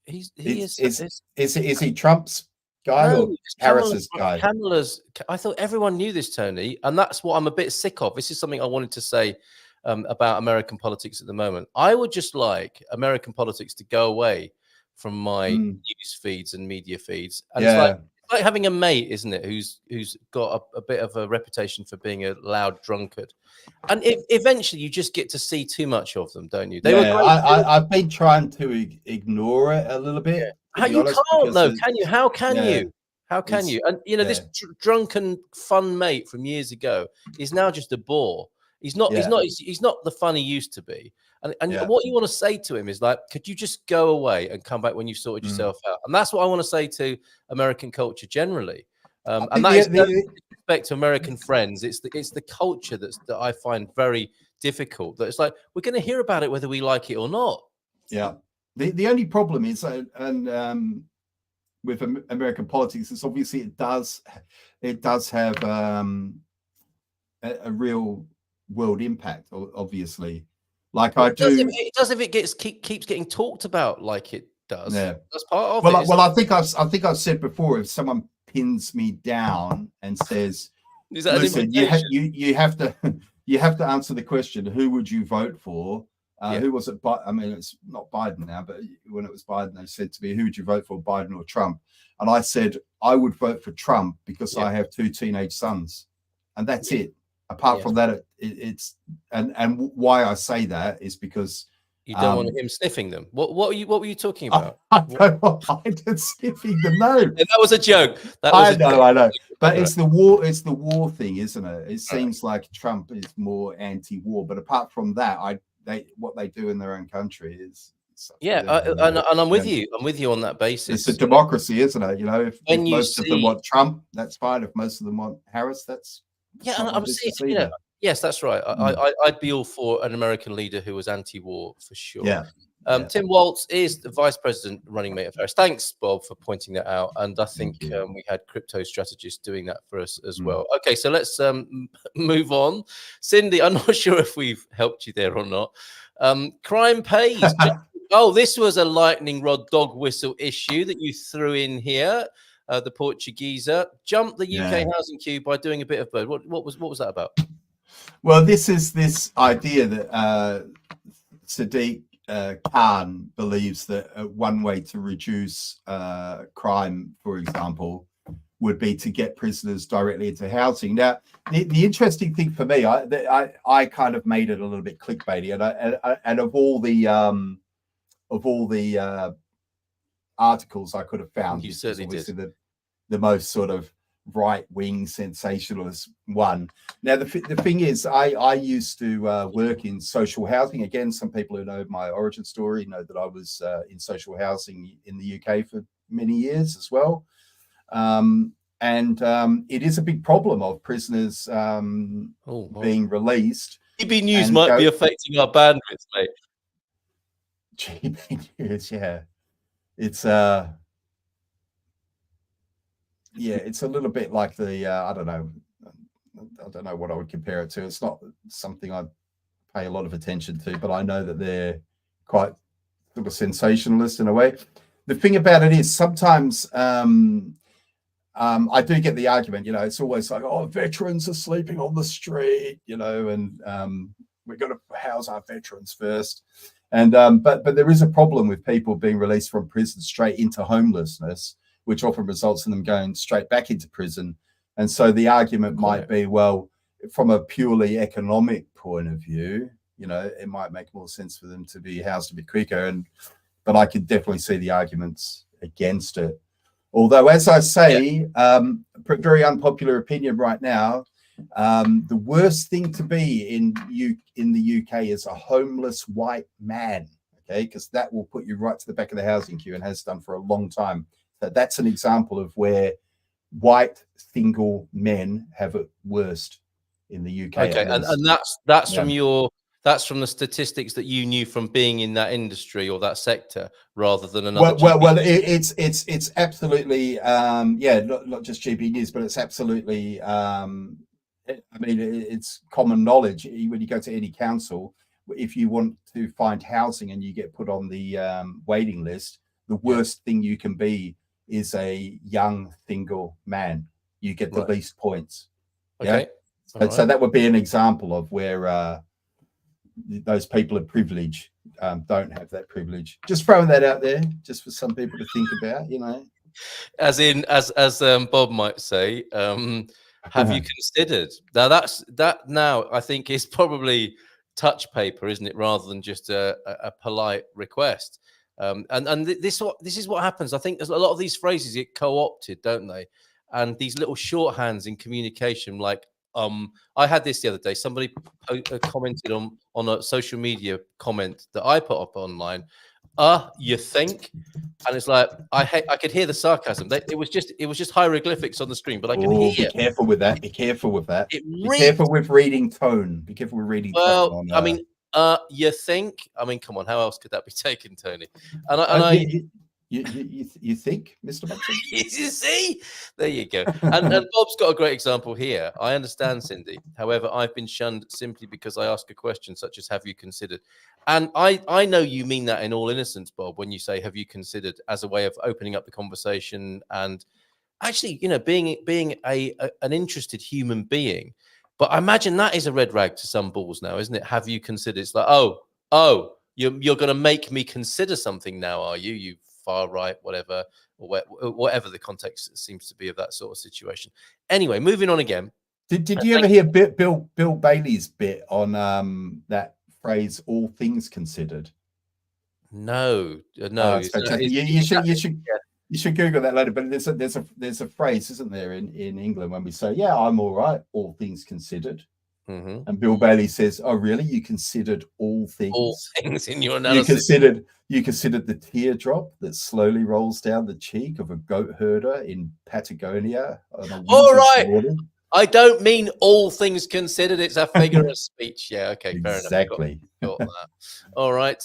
Is he Trump's guy or Harris's guy? Kamala's. I thought everyone knew this, Tony, and that's what I'm a bit sick of. This is something I wanted to say about American politics at the moment. I would just like American politics to go away from my news feeds and media feeds. And it's like having a mate, isn't it, who's got a bit of a reputation for being a loud drunkard. And eventually you just get to see too much of them, don't you? I've been trying to ignore it a little bit. Yeah. You can't, though, can you? How can you? How can you? And, you know, this drunken fun mate from years ago is now just a bore. He's not the fun he used to be. And what you want to say to him is like, could you just go away and come back when you've sorted yourself out? And that's what I want to say to American culture generally. And that is no respect to American friends. It's the culture that I find very difficult. That it's like, we're going to hear about it whether we like it or not. Yeah. The only problem is, with American politics, is obviously it does have a real world impact, obviously. Like it does if it keeps getting talked about like it does. Yeah, that's part of it. Well, I think I've said before, if someone pins me down and says, "Listen, you have to answer the question, who would you vote for?" Who was it? I mean, it's not Biden now, but when it was Biden, they said to me, "Who would you vote for, Biden or Trump?" And I said, "I would vote for Trump because I have 2 teenage sons," and that's it. Apart from that, it's and why I say that is because you don't want him sniffing them. What were you talking about? I don't want Biden sniffing them. No, and that was a joke. I know. But it's the war. It's the war thing, isn't it? It seems like Trump is more anti-war, but apart from that, what they do in their own country is. And I'm with you. I'm with you on that basis. It's a democracy, isn't it? You know, if most of them want Trump, that's fine. If most of them want Harris, that's I'm seeing. Yes, that's right. I'd be all for an American leader who was anti-war for sure. Tim Waltz is the vice president running mate of Harris. Thanks, Bob, for pointing that out. And I think we had crypto strategists doing that for us as well. Okay, so let's move on. Cindy, I'm not sure if we've helped you there or not. Crime pays. Oh, this was a lightning rod dog whistle issue that you threw in here. The Portugeeza jumped the UK housing queue by doing a bit of bird. What was that about? Well, this is this idea that Sadiq Khan believes that one way to reduce crime, for example, would be to get prisoners directly into housing. Now, the interesting thing for me, I kind of made it a little bit clickbaity, and of all the articles I could have found, you certainly did. The most sort of right-wing sensationalist one. Now, the thing is, I used to work in social housing. Again, some people who know my origin story know that I was in social housing in the UK for many years as well. And it is a big problem of prisoners being released. GB News might be affecting our bandwidth, mate. GB News, yeah. It's a little bit like the I don't know what I would compare it to. It's not something I pay a lot of attention to, but I know that they're quite sort of sensationalist in a way. the thing about it is sometimes I do get the argument, you know, it's always like, oh, veterans are sleeping on the street, you know, and we've got to house our veterans first. And but there is a problem with people being released from prison straight into homelessness, which often results in them going straight back into prison. And so the argument might be, well, from a purely economic point of view, you know, it might make more sense for them to be housed a bit quicker. But I could definitely see the arguments against it. Although, as I say, very unpopular opinion right now, the worst thing to be in the UK is a homeless white man, okay? Because that will put you right to the back of the housing queue and has done for a long time. So that's an example of where white single men have it worst in the UK. Okay, and that's from that's from the statistics that you knew from being in that industry or that sector, rather than another. Well, it's absolutely not just GB News, but it's absolutely I mean, it's common knowledge when you go to any council, if you want to find housing and you get put on the waiting list, the worst thing you can be is a young single man. You get the least points. Okay. So that would be an example of where those people of privilege don't have that privilege. Just throwing that out there, just for some people to think about, you know. As Bob might say, have you considered? Now that now I think is probably touch paper, isn't it, rather than just a polite request. This is what happens. I think there's a lot of these phrases get co-opted, don't they? And these little shorthands in communication, like I had this the other day. Somebody commented on a social media comment that I put up online. You think? And it's like I could hear the sarcasm. It was just hieroglyphics on the screen, but I can hear. Be careful with that. Be careful with that. Be careful with reading tone. Be careful with reading tone. Well, I mean, you think? I mean, come on. How else could that be taken, Tony? You think, Mr. Munson? You see, there you go. And Bob's got a great example here. I understand, Cindy. However, I've been shunned simply because I ask a question such as "Have you considered?" And I know you mean that in all innocence, Bob, when you say "Have you considered?" as a way of opening up the conversation and actually, you know, being an interested human being. But I imagine that is a red rag to some balls now, isn't it? Have you considered? It's like, oh, you're going to make me consider something now, are you? You far right, whatever, or whatever the context seems to be of that sort of situation. Anyway, moving on again. Did you ever hear Bill Bailey's bit on that phrase "all things considered"? No. You should Google that later. But there's a phrase, isn't there, in England when we say, "Yeah, I'm all right, all things considered." Mm-hmm. And Bill Bailey says, "Oh, really? You considered all things? All things in your analysis? You considered the teardrop that slowly rolls down the cheek of a goat herder in Patagonia? All right. Morning? I don't mean all things considered. It's a figure of speech. Yeah. Okay. Exactly. Fair enough. Got that. All right.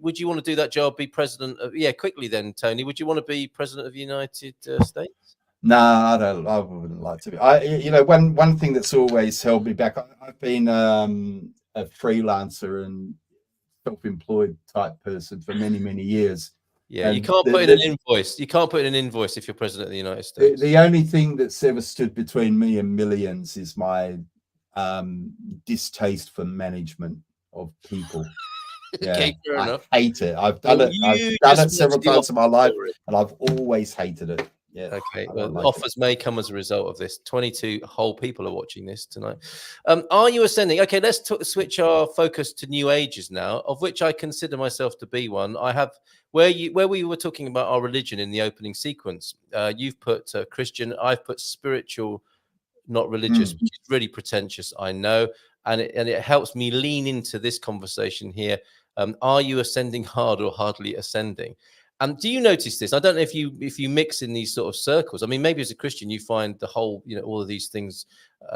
Would you want to do that job? Be president of? Yeah. Quickly then, Tony. Would you want to be president of the United States? No, I don't. I wouldn't like to be. One thing that's always held me back. I've been a freelancer and self-employed type person for many years. Yeah, and you can't put in an invoice. You can't put in an invoice if you're president of the United States. The only thing that's ever stood between me and millions is my distaste for management of people. Yeah, okay, fair enough. I hate it. I've done it. I've done it several times in my life, and I've always hated it. Yeah. Okay. Well, offers may come as a result of this. 22 whole people are watching this tonight. Are you ascending? Okay, let's switch our focus to new ages now, of which I consider myself to be one. I have where we were talking about our religion in the opening sequence. You've put Christian. I've put spiritual, not religious, which is really pretentious, I know, and it helps me lean into this conversation here. Are you ascending hard or hardly ascending? And do you notice this? I don't know if you mix in these sort of circles. I mean, maybe as a Christian, you find the whole, all of these things,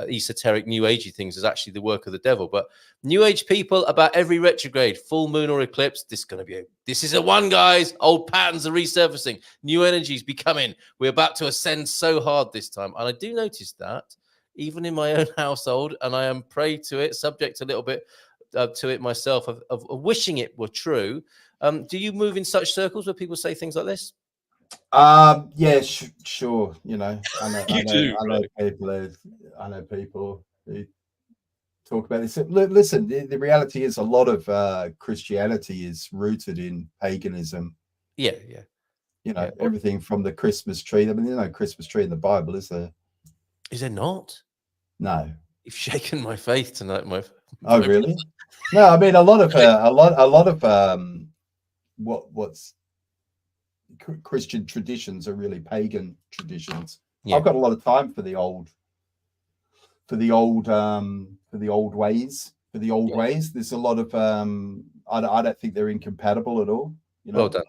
esoteric, new agey things, is actually the work of the devil. But new age people, about every retrograde, full moon or eclipse, this is a one, guys. Old patterns are resurfacing. New energies be coming. We're about to ascend so hard this time. And I do notice that even in my own household, and I am prey to it, subject a little bit. to it myself of wishing it were true. Do you move in such circles where people say things like this? Yeah, sure. You know, I know people who talk about this. Listen, the reality is a lot of Christianity is rooted in paganism. Yeah. You know, everything from the Christmas tree. I mean, there's no Christmas tree in the Bible, is there? Is there not? No. You've shaken my faith tonight, Oh, really? No, I mean a lot of what's Christian traditions are really pagan traditions. Yeah. I've got a lot of time for the old ways. There's a lot of I don't think they're incompatible at all. You know? Well done.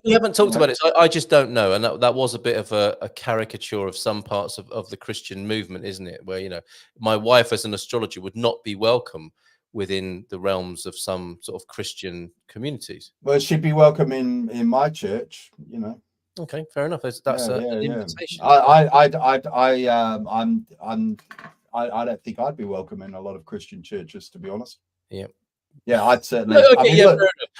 We haven't talked about it, so I just don't know. And that was a bit of a caricature of some parts of the Christian movement, isn't it? Where, you know, my wife as an astrologer would not be welcome within the realms of some sort of Christian communities. Well, she'd be welcome in my church, you know. Okay, fair enough. That's an invitation. I don't think I'd be welcome in a lot of Christian churches, to be honest. Yeah, I'd certainly.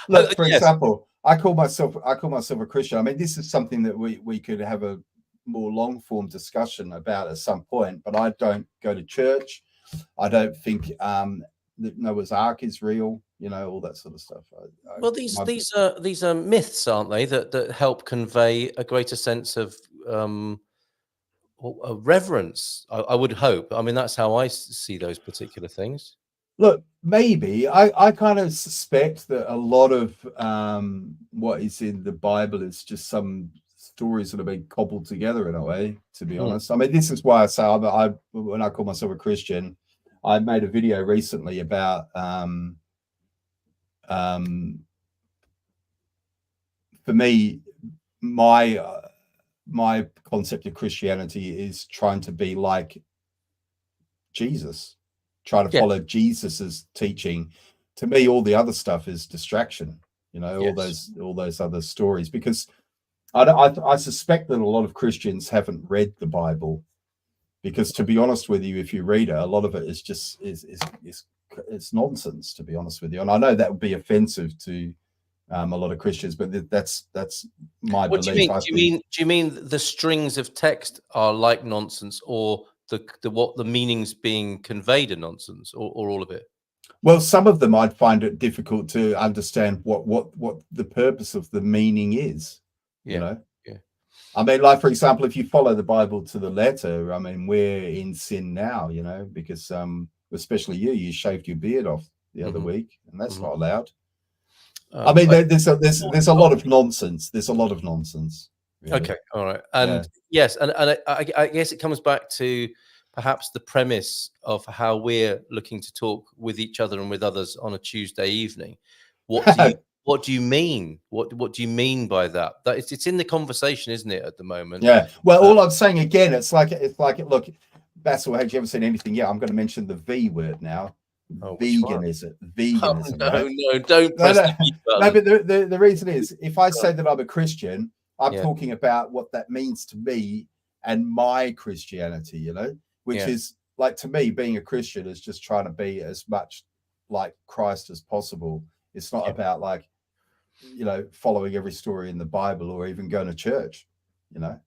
Look, for example, I call myself a Christian. I mean, this is something that we could have a more long form discussion about at some point. But I don't go to church. I don't think that Noah's Ark is real. You know, all that sort of stuff. Well, these are myths, aren't they? That help convey a greater sense of reverence. I would hope. I mean, that's how I see those particular things. Look, maybe I kind of suspect that a lot of what is in the Bible is just some stories that have been cobbled together in a way, to be honest. I mean, this is why I say when I call myself a Christian, I made a video recently about for me, my concept of Christianity is trying to be like Jesus. Try to follow Jesus's teaching. To me, all the other stuff is distraction. You know, all those other stories, because I suspect that a lot of Christians haven't read the Bible, because to be honest with you, if you read it, a lot of it is just it's nonsense, to be honest with you. And I know that would be offensive to a lot of Christians, but that's my belief. Do you mean the strings of text are like nonsense, or the meanings being conveyed are nonsense, or all of it? Well, some of them I'd find it difficult to understand what the purpose of the meaning is. You know? Yeah. I mean, like, for example, if you follow the Bible to the letter, I mean, we're in sin now, you know, because especially you shaved your beard off the other week, and that's not allowed. I mean, there's a lot of nonsense. There's a lot of nonsense. Really. Okay, all right, and yes, and I guess it comes back to perhaps the premise of how we're looking to talk with each other and with others on a Tuesday evening. What do you mean? What do you mean by that? That it's in the conversation, isn't it, at the moment? Yeah. Well, all I'm saying again, it's like look, Basil, have you ever seen anything? Yeah, I'm going to mention the V word now. Veganism. Veganism. Oh, right? No, don't press no, but the reason is, if I say that I'm a Christian, I'm talking about what that means to me and my Christianity, you know, which is, like, to me, being a Christian is just trying to be as much like Christ as possible. It's not about, like, you know, following every story in the Bible or even going to church, you know.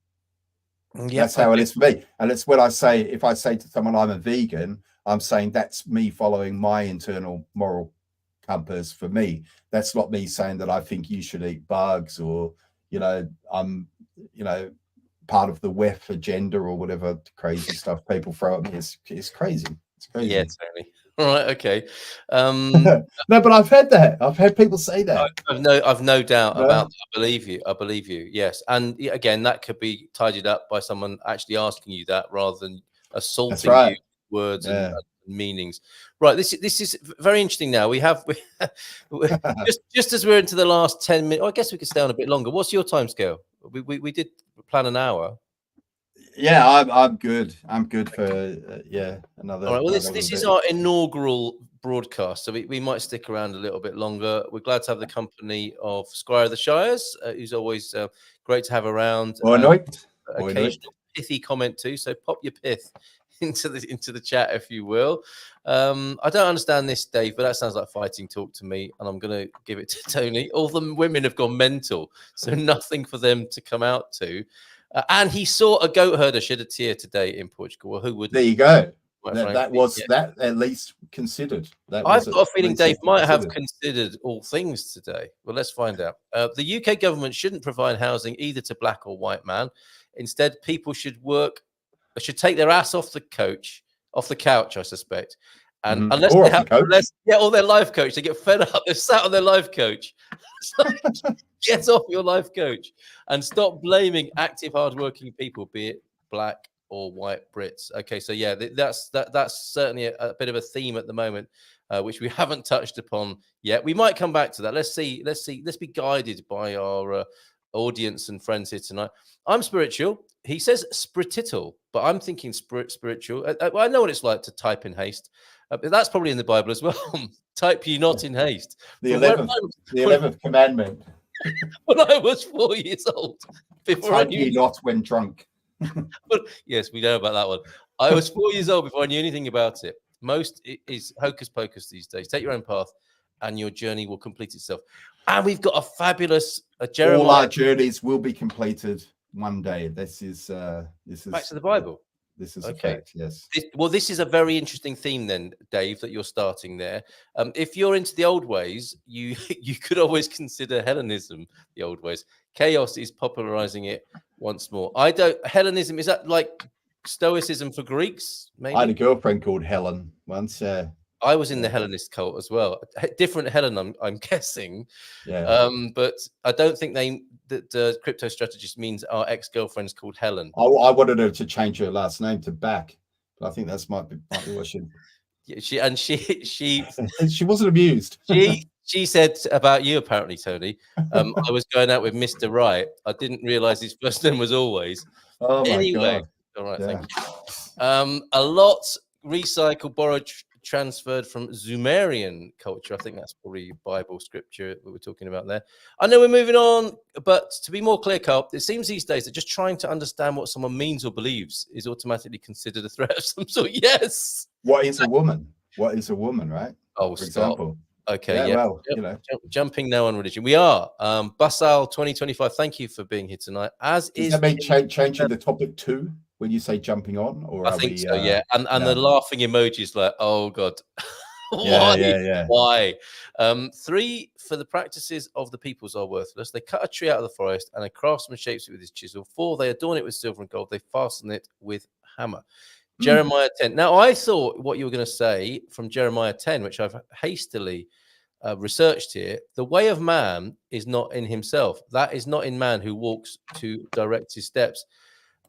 That's how it is for me. And it's when if I say to someone I'm a vegan, I'm saying that's me following my internal moral compass for me. That's not me saying that I think you should eat bugs, or, you know, I'm, you know, part of the WEF agenda or whatever crazy stuff people throw at me. It's crazy. It's crazy. Yeah, totally. All right, okay. No, but I've had that. I've had people say that. I've no doubt about that. I believe you. Yes, and again, that could be tidied up by someone actually asking you that, rather than assaulting you with words and meanings. Right. This is very interesting. Now we just as we're into the last 10 minutes. I guess we could stay on a bit longer. What's your time scale? We did plan an hour. Yeah, I'm good. I'm good for another. All right. Well, this is our inaugural broadcast, so we might stick around a little bit longer. We're glad to have the company of Squire of the Shires, who's always great to have around. Occasional pithy comment too. So pop your pith into the chat, if you will. I don't understand this, Dave, but that sounds like fighting talk to me, and I'm going to give it to Tony. All the women have gone mental, so nothing for them to come out to. And he saw a goat herder shed a tear today in Portugal. Well, who wouldn't? There you go. Frankly, That was that at least considered. I've got a feeling Dave might have considered all things today. Well, let's find out. The UK government shouldn't provide housing either to black or white man. Instead, people should take their ass off the couch, I suspect. And unless or they have, or their life coach, they get fed up. They're sat on their life coach. Get off your life coach and stop blaming active, hardworking people, be it black or white Brits. Okay, so yeah, that's certainly a bit of a theme at the moment, which we haven't touched upon yet. We might come back to that. Let's be guided by our audience and friends here tonight. I'm spiritual. He says spiritual, but I'm thinking spiritual. I know what it's like to type in haste. But that's probably in the Bible as well. Type ye not in haste. The 11th commandment. When I was 4 years old. Type ye not when drunk. Yes, we know about that one. I was 4 years old before I knew anything about it. Most is hocus pocus these days. Take your own path and your journey will complete itself. And we've got a fabulous Jeremiah. All our journeys will be completed one day. This is back to the Bible. This is okay. Fact, yes. This is a very interesting theme then, Dave, that you're starting there. If you're into the old ways, you could always consider Hellenism the old ways. Chaos is popularizing it once more. Hellenism, is that like Stoicism for Greeks? Maybe? I had a girlfriend called Helen once. I was in the Hellenist cult as well. Different Helen, I'm guessing. Yeah. But I don't think that crypto strategist means our ex-girlfriend's called Helen. I wanted her to change her last name to Back, but I think that's might be what she. Yeah, she she wasn't amused. She said about you, apparently, Tony. I was going out with Mr. Right. I didn't realize his first name was Always. Oh my God. All right, yeah. Thank you. A lot recycled, borrowed, transferred from Sumerian culture. I think that's probably Bible scripture that we're talking about there. I know we're moving on, but to be more clear-cut, it seems these days that just trying to understand what someone means or believes is automatically considered a threat of some sort. Yes. What is a woman? What is a woman, right? Oh, for example. Okay, yeah. Well, you know, jumping now on religion. We are Basal 2025. Thank you for being here tonight. Does that mean changing the topic too when you say jumping on? Or I think so. Yeah, and the laughing emojis like, oh God, why? Why? 3, for the practices of the peoples are worthless. They cut a tree out of the forest, and a craftsman shapes it with his chisel. 4, they adorn it with silver and gold. They fasten it with hammer. Jeremiah 10. Now, I thought what you were going to say from Jeremiah 10, which I've hastily researched here, the way of man is not in himself. That is not in man who walks to direct his steps.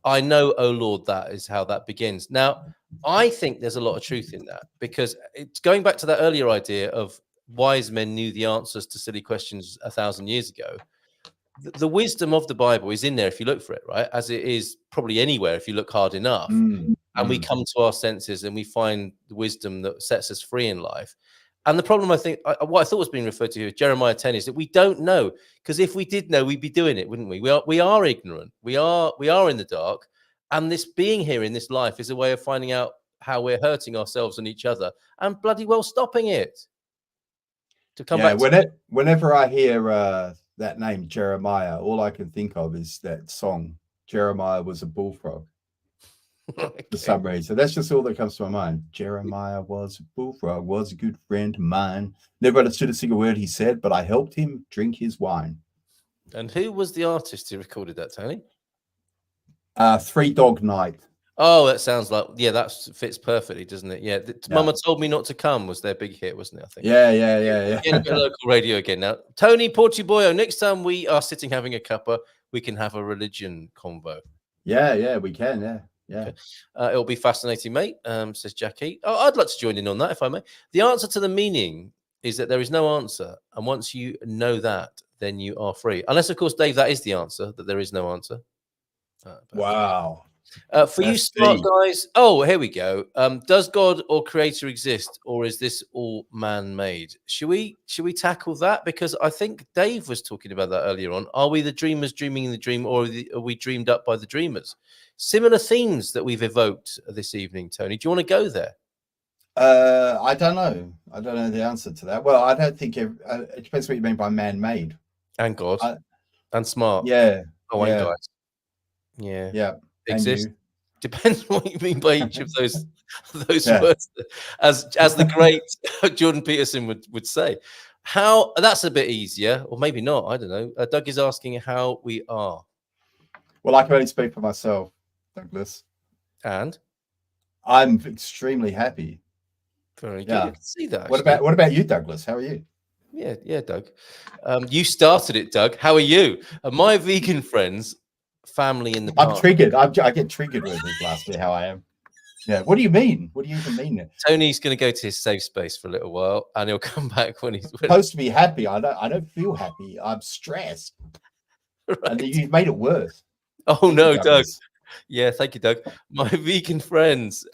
I know, oh Lord, that is how that begins. Now, I think there's a lot of truth in that, because it's going back to that earlier idea of wise men knew the answers to silly questions 1,000 years ago. The wisdom of the Bible is in there if you look for it, right? As it is probably anywhere if you look hard enough. And we come to our senses and we find the wisdom that sets us free in life. And the problem, I think, what I thought was being referred to here, Jeremiah 10, is that we don't know. Because if we did know, we'd be doing it, wouldn't we? We are ignorant. We are in the dark. And this being here in this life is a way of finding out how we're hurting ourselves and each other and bloody well stopping it. To come back whenever I hear that name, Jeremiah, all I can think of is that song, Jeremiah Was a Bullfrog. Okay. For some reason, that's just all that comes to my mind. Jeremiah was a bullfrog, was a good friend of mine. Never understood a single word he said, but I helped him drink his wine. And who was the artist who recorded that, Tony? 3 Dog Night. Oh, that sounds like, yeah, that fits perfectly, doesn't it? Yeah, Mama Told Me Not to Come was their big hit, wasn't it? I think. Yeah. Again, local radio again now. Tony Portuboyo, next time we are sitting having a cuppa, we can have a religion convo. Yeah, we can. Yeah. Okay. It'll be fascinating, mate, says Jackie. Oh, I'd like to join in on that, if I may. The answer to the meaning is that there is no answer. And once you know that, then you are free. Unless, of course, Dave, that is the answer, that there is no answer. Wow. For you That's smart deep. guys, oh, here we go. Does God or creator exist, or is this all man-made? Should we tackle that? Because I think Dave was talking about that earlier on. Are we the dreamers dreaming in the dream, or are we dreamed up by the dreamers? Similar themes that we've evoked this evening, Tony. Do you want to go there? I don't know. I don't know the answer to that. Well, I don't think it depends what you mean by man-made. And God and smart. Yeah. Oh, yeah. and guys. Yeah. Yeah. Exist. And you. Depends what you mean by each of those Yeah. words. As the great Jordan Peterson would say. How that's a bit easier, or maybe not. I don't know. Doug is asking how we are. Well, I can only speak for myself, Douglas. And I'm extremely happy. very good. I can see that. What about you, Douglas? How are you? Yeah, Doug. You started it, Doug. How are you? My vegan friends, family in the I'm park. triggered. I get triggered when people ask me how I am. Yeah. What do you mean? What do you even mean? Tony's going to go to his safe space for a little while, and he'll come back when he's supposed to be happy. I don't feel happy. I'm stressed. Right. And you've made it worse. Oh no, Doug. Yeah, thank you, Doug. My vegan friends.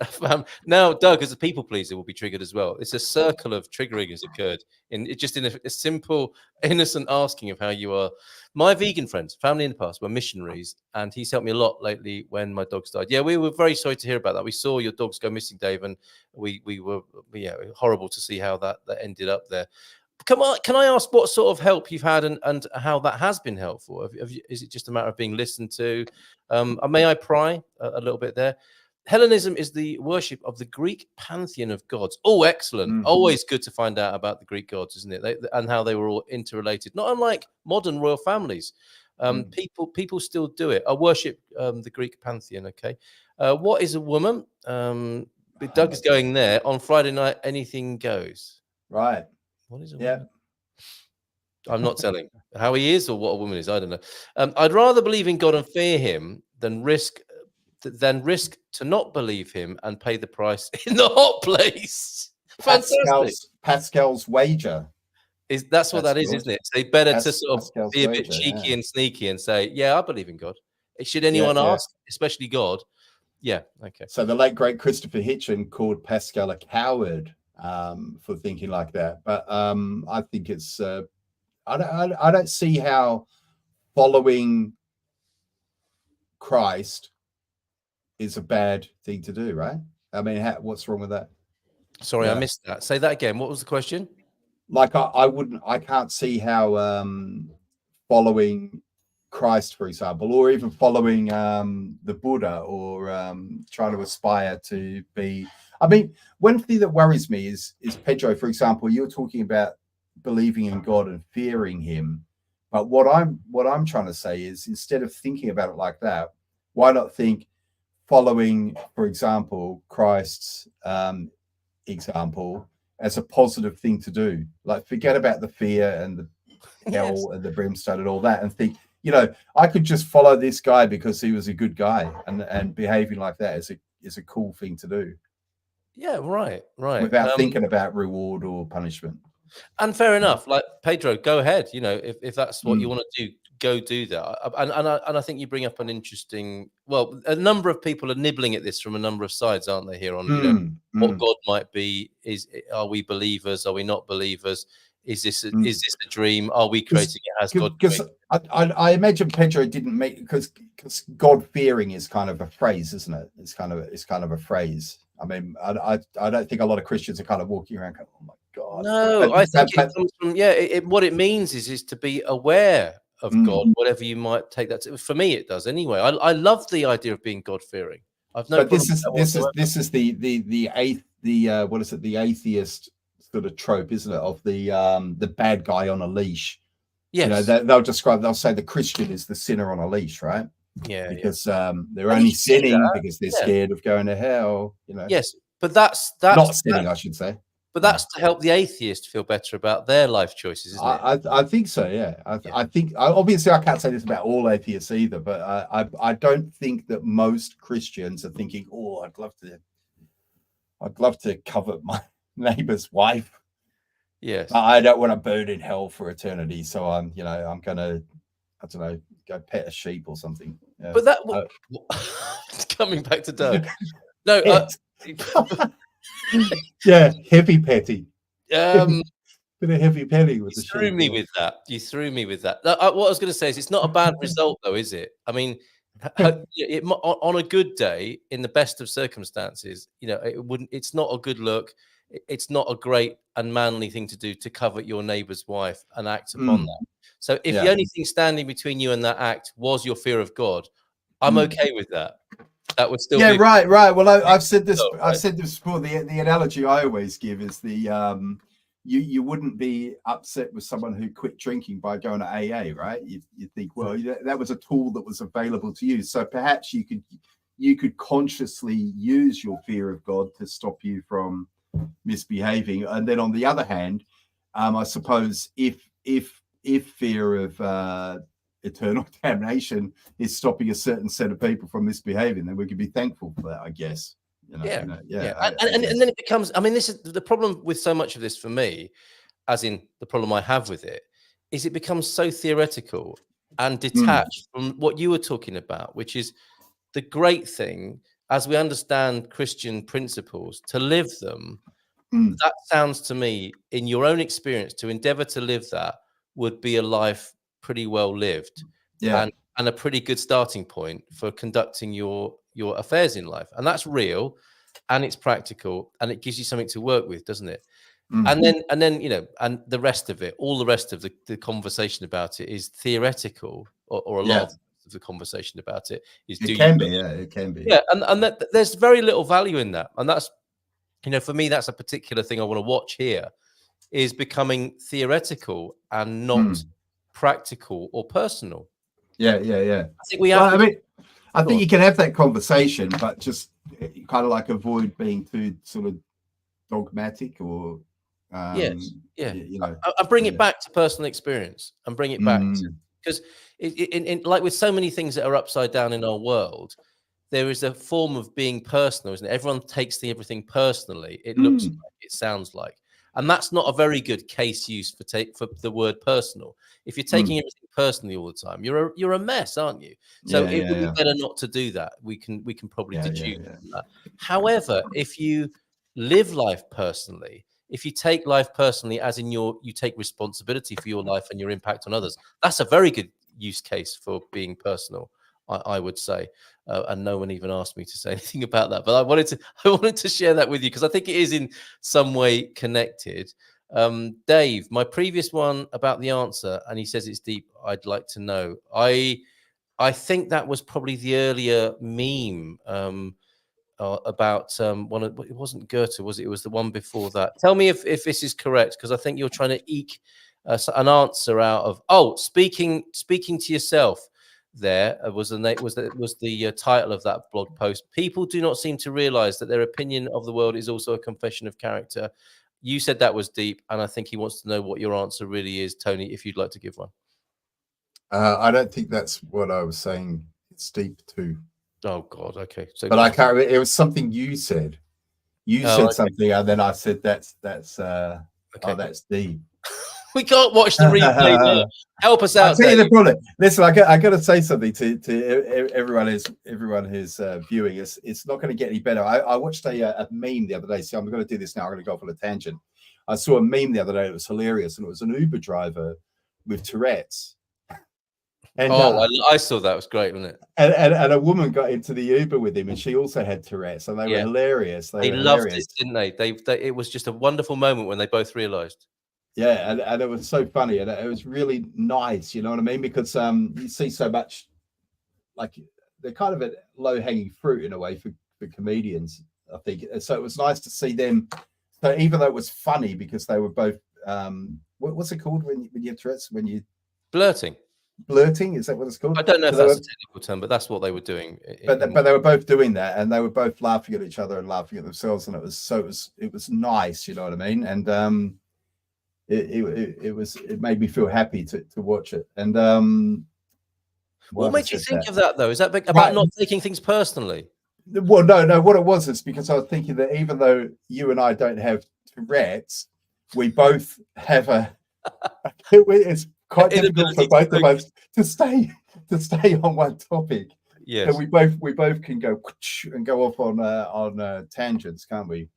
Now, Doug, as a people pleaser, will be triggered as well. It's a circle of triggering has occurred in a simple, innocent asking of how you are. My vegan friends, family in the past, were missionaries, and he's helped me a lot lately when my dogs died. Yeah, we were very sorry to hear about that. We saw your dogs go missing, Dave, and we were horrible to see how that ended up there. Can I ask what sort of help you've had and how that has been helpful? Is it just a matter of being listened to? May I pry a little bit there? Hellenism is the worship of the Greek pantheon of gods. Oh, excellent. Mm-hmm. Always good to find out about the Greek gods, isn't it? And how they were all interrelated. Not unlike modern royal families. People still do it. I worship the Greek pantheon, okay? What is a woman? Doug is going there. On Friday night, anything goes. Right. What is a woman? I'm not telling how he is or what a woman is. I don't know. I'd rather believe in God and fear him than risk to not believe him and pay the price in the hot place. Fantastic. Pascal's wager. That's what that is, isn't it? So better to sort of be a bit cheeky and sneaky and say, yeah, I believe in God. Should anyone ask, especially God? Yeah. Okay. So the late great Christopher Hitchin called Pascal a coward for thinking like that. But I think it's I don't see how following Christ is a bad thing to do, right? I mean, what's wrong with that? Sorry, I missed that. Say that again. What was the question? Like I can't see how following Christ, for example, or even following the Buddha or trying to aspire to be. I mean, one thing that worries me is Pedro, for example, you're talking about believing in God and fearing him. But what I'm trying to say is, instead of thinking about it like that, why not think following, for example, Christ's example as a positive thing to do? Like, forget about the fear and the hell and the brimstone and all that, and think, I could just follow this guy because he was a good guy, and behaving like that is a cool thing to do. Yeah, right. Without thinking about reward or punishment. And fair enough. Like, Pedro, go ahead. If that's what you want to do, go do that. And I think you bring up an interesting. Well, a number of people are nibbling at this from a number of sides, aren't they? Here on what God might be. Are we believers? Are we not believers? Is this a dream? Are we creating it as God? Because I imagine Pedro didn't make, because God fearing is kind of a phrase, isn't it? It's kind of a phrase. I mean, I don't think a lot of Christians are kind of walking around going, oh my God. No, I think it comes from, what it means is to be aware of God, whatever you might take that to. For me, it does anyway. I love the idea of being God-fearing. I've no problem with that. This is the atheist sort of trope, isn't it? Of the bad guy on a leash. Yes. They'll say the Christian is the sinner on a leash, right? Yeah, because they're only sinning because they're scared of going to hell. Yes, but that's not sinning, I should say. But that's to help the atheist feel better about their life choices, isn't it? I think so. Yeah, I think obviously I can't say this about all atheists either, but I don't think that most Christians are thinking, oh, I'd love to covet my neighbor's wife. Yes, I don't want to burn in hell for eternity, so I'm gonna, I don't know, go pet a sheep or something. But that coming back to Doug. No, heavy petty. Bit of heavy petty with you the threw me with that. You threw me with that. What I was going to say is, it's not a bad result, though, is it? I mean, on a good day, in the best of circumstances, it's not a good look. It's not a great and manly thing to do, to covet your neighbour's wife and act upon that. So if the only thing standing between you and that act was your fear of God, I'm okay with that. That would still be right. Well, I've said this. I've said this before. The analogy I always give is the you wouldn't be upset with someone who quit drinking by going to AA, right? You think, well, that was a tool that was available to you. So perhaps you could consciously use your fear of God to stop you from misbehaving. And then on the other hand, I suppose if fear of eternal damnation is stopping a certain set of people from misbehaving, then we could be thankful for that, I guess. And then it becomes, I mean, this is the problem with so much of this for me, as in the problem I have with it, is it becomes so theoretical and detached from what you were talking about, which is the great thing, as we understand Christian principles, to live them. That sounds to me, in your own experience, to endeavor to live that would be a life pretty well lived, and a pretty good starting point for conducting your affairs in life. And that's real, and it's practical, and it gives you something to work with, doesn't it? And then and the rest of it, all the rest of the conversation about it is theoretical, or a lot of the conversation about it is it can be and there's very little value in that. And that's, for me, that's a particular thing I want to watch here, is becoming theoretical and not practical or personal. I think we have I think you can have that conversation, but just kind of like avoid being too sort of dogmatic or I bring it back to personal experience, and bring it back because in like with so many things that are upside down in our world, there is a form of being personal, isn't it? Everyone takes everything personally. It looks like, it sounds like, and that's not a very good case use for the word personal. If you're taking everything personally all the time, you're a mess, aren't you? So it would be better not to do that. We can probably deduce that. However, if you live life personally, if you take life personally, as in you take responsibility for your life and your impact on others, that's a very good use case for being personal, I would say. And no one even asked me to say anything about that, but I wanted to share that with you because I think it is in some way connected. Dave, my previous one about the answer, and he says it's deep. I'd like to know. I think that was probably the earlier meme about one of, it wasn't Goethe, was it? It was the one before that. Tell me if this is correct, because I think you're trying to eke an answer out of. Speaking to yourself. There was the title of that blog post. People do not seem to realize that their opinion of the world is also a confession of character. You said that was deep, and I think he wants to know what your answer really is, Tony, if you'd like to give one. I don't think that's what I was saying. It's deep too. Oh God, okay. So, but I can't remember. It was something you said. You said something, and then I said that's deep. We can't watch the replay. Help us out. I'll tell you the problem. Listen, I got to say something to everyone who's viewing. It's not going to get any better. I watched a meme the other day. So I'm going to do this now. I'm going to go off on a tangent. I saw a meme the other day. It was hilarious, and it was an Uber driver with Tourette's. And, I saw that. It was great, wasn't it? And a woman got into the Uber with him, and she also had Tourette's, and they were hilarious. They loved it, didn't they? It was just a wonderful moment when they both realised. Yeah, and it was so funny, and it was really nice, you know what I mean? Because you see so much, like, they're kind of a low-hanging fruit in a way for comedians, I think. So it was nice to see them. So even though it was funny, because they were both, what's it called when you have Tourette's? When you blurting, is that what it's called? I don't know if that's a technical term, but that's what they were doing. But they were both doing that, and they were both laughing at each other and laughing at themselves, and it was nice, you know what I mean? And it made me feel happy to watch it. And what made you think of that, though? Is that about not taking things personally? Well, no. What it was is because I was thinking that even though you and I don't have Tourette's, we both have it's quite difficult for both of us to stay on one topic. Yes. So we both can go and go off on tangents, can't we?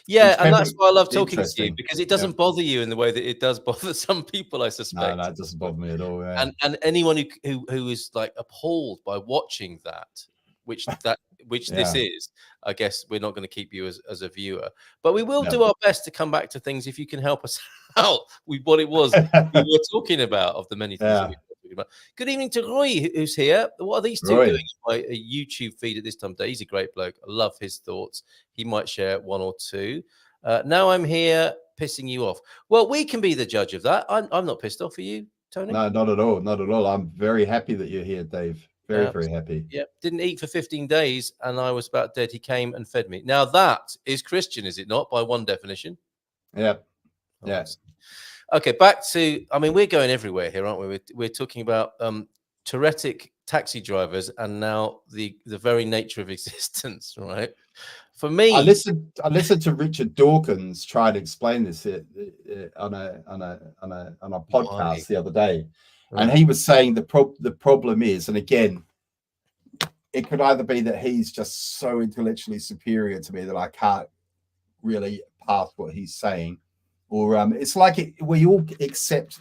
Yeah, and that's why I love talking to you, interesting. because it doesn't bother you in the way that it does bother some people, I suspect. No, it doesn't bother me at all. Yeah. And anyone who is like appalled by watching that, which this is, I guess we're not going to keep you as a viewer, but we will do our best to come back to things if you can help us out with what it was we were talking about, of the many things that we were talking about. Good evening to Roy, who's here. What are these two doing on my YouTube feed at this time of day? He's a great bloke. I love his thoughts. He might share one or two. Now I'm here pissing you off. Well, we can be the judge of that. I'm not pissed off. Are you, Tony? No, not at all. Not at all. I'm very happy that you're here, Dave. Very happy. Yeah, didn't eat for 15 days and I was about dead. He came and fed me. Now that is Christian, is it not? By one definition. Yeah. Oh, yes. Okay, back to, I mean, we're going everywhere here, aren't we? We're talking about Tourettic taxi drivers and now the very nature of existence, right? For me, I listened to Richard Dawkins try to explain this on a podcast the other day. And he was saying the problem is, and again, it could either be that he's just so intellectually superior to me that I can't really pass what he's saying, or it's like we all accept.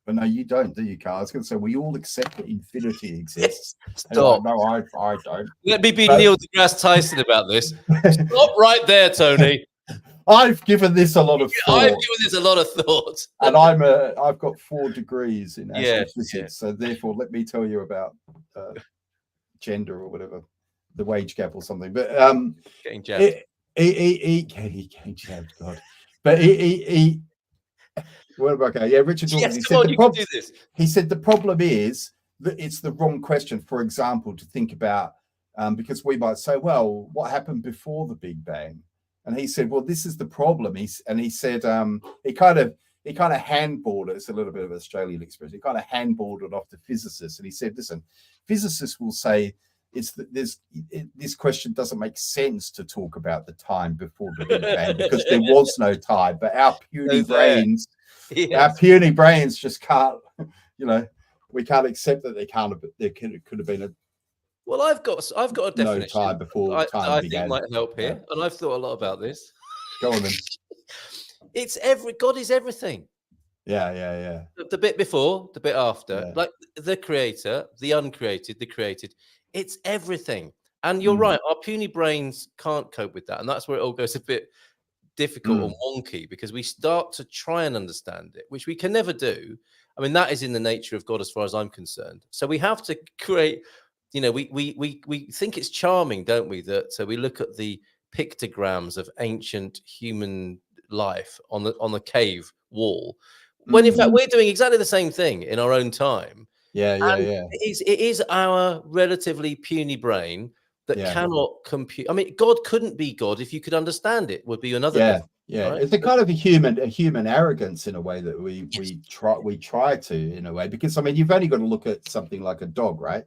But no, you don't, do you, Carl? I was going to say we all accept that infinity exists. Stop. No, I don't. Let me be Neil deGrasse Tyson about this. Stop right there, Tony. I've given this a lot of thought. I've given this a lot of thought. And I've got 4 degrees in astrophysics, so therefore let me tell you about gender or whatever, the wage gap or something. But getting jabbed. Getting jabbed, God. But he what about Richard Dawkins, he said the problem is that it's the wrong question, for example, to think about, because we might say, well, what happened before the Big Bang? And he said, well, this is the problem. He said he kind of handballed it. It's a little bit of an Australian expression. He kind of handballed it off to physicists. And he said, listen, physicists will say this question doesn't make sense to talk about the time before the Big Bang because there was no time. But our puny brains, just can't, we can't accept that there could have been a. Well, I've got a definition. No time before time I began. think might help here, and I've thought a lot about this. Go on then. God is everything. Yeah. The bit before, the bit after, like the creator, the uncreated, the created. It's everything. And you're right. Our puny brains can't cope with that, and that's where it all goes a bit difficult or wonky, because we start to try and understand it, which we can never do. I mean, that is in the nature of God, as far as I'm concerned. So we have to create. We think it's charming, don't we? That so we look at the pictograms of ancient human life on the cave wall, when in fact we're doing exactly the same thing in our own time. It is our relatively puny brain that cannot compute. I mean, God couldn't be God if you could understand it. Would be another. Right? It's a kind of a human arrogance in a way that we try to, in a way, because I mean, you've only got to look at something like a dog, right?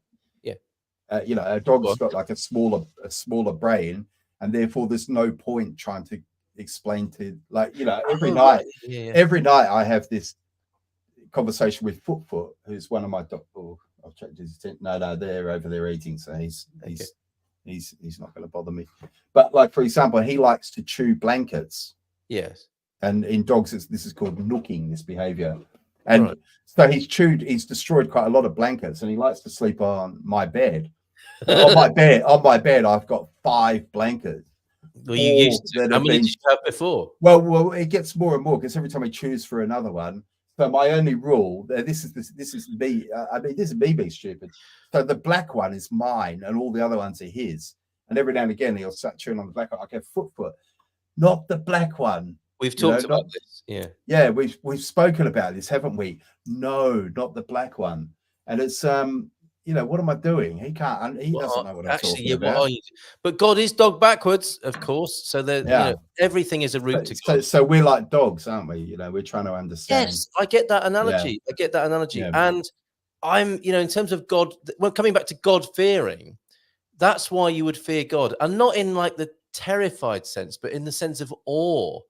A dog's got like a smaller brain, and therefore there's no point trying to explain to, like, every night I have this conversation with Foot, who's one of my dog. Oh, I've checked his tent. No, they're over there eating, so he's not going to bother me. But like, for example, he likes to chew blankets. Yes. And in dogs, this is called nooking, this behavior. And so he's destroyed quite a lot of blankets, and he likes to sleep on my bed. on my bed, I've got 5 blankets. Well, you used to. How many did you have before? Well, it gets more and more, because every time I choose for another one. So my only rule, this is me. This is me being stupid. So the black one is mine, and all the other ones are his. And every now and again, he'll start chewing on the black one. I go, Foot, not the black one. We've talked about this. Yeah, we've spoken about this, haven't we? No, not the black one. And it's what am I doing? He can't. He doesn't know what I'm talking about. What are you? But God is dog backwards, of course. So everything is a route to God. So we're like dogs, aren't we? We're trying to understand. Yes, I get that analogy. Yeah. And I'm, in terms of God, well, coming back to God fearing, that's why you would fear God, and not in like the terrified sense, but in the sense of awe.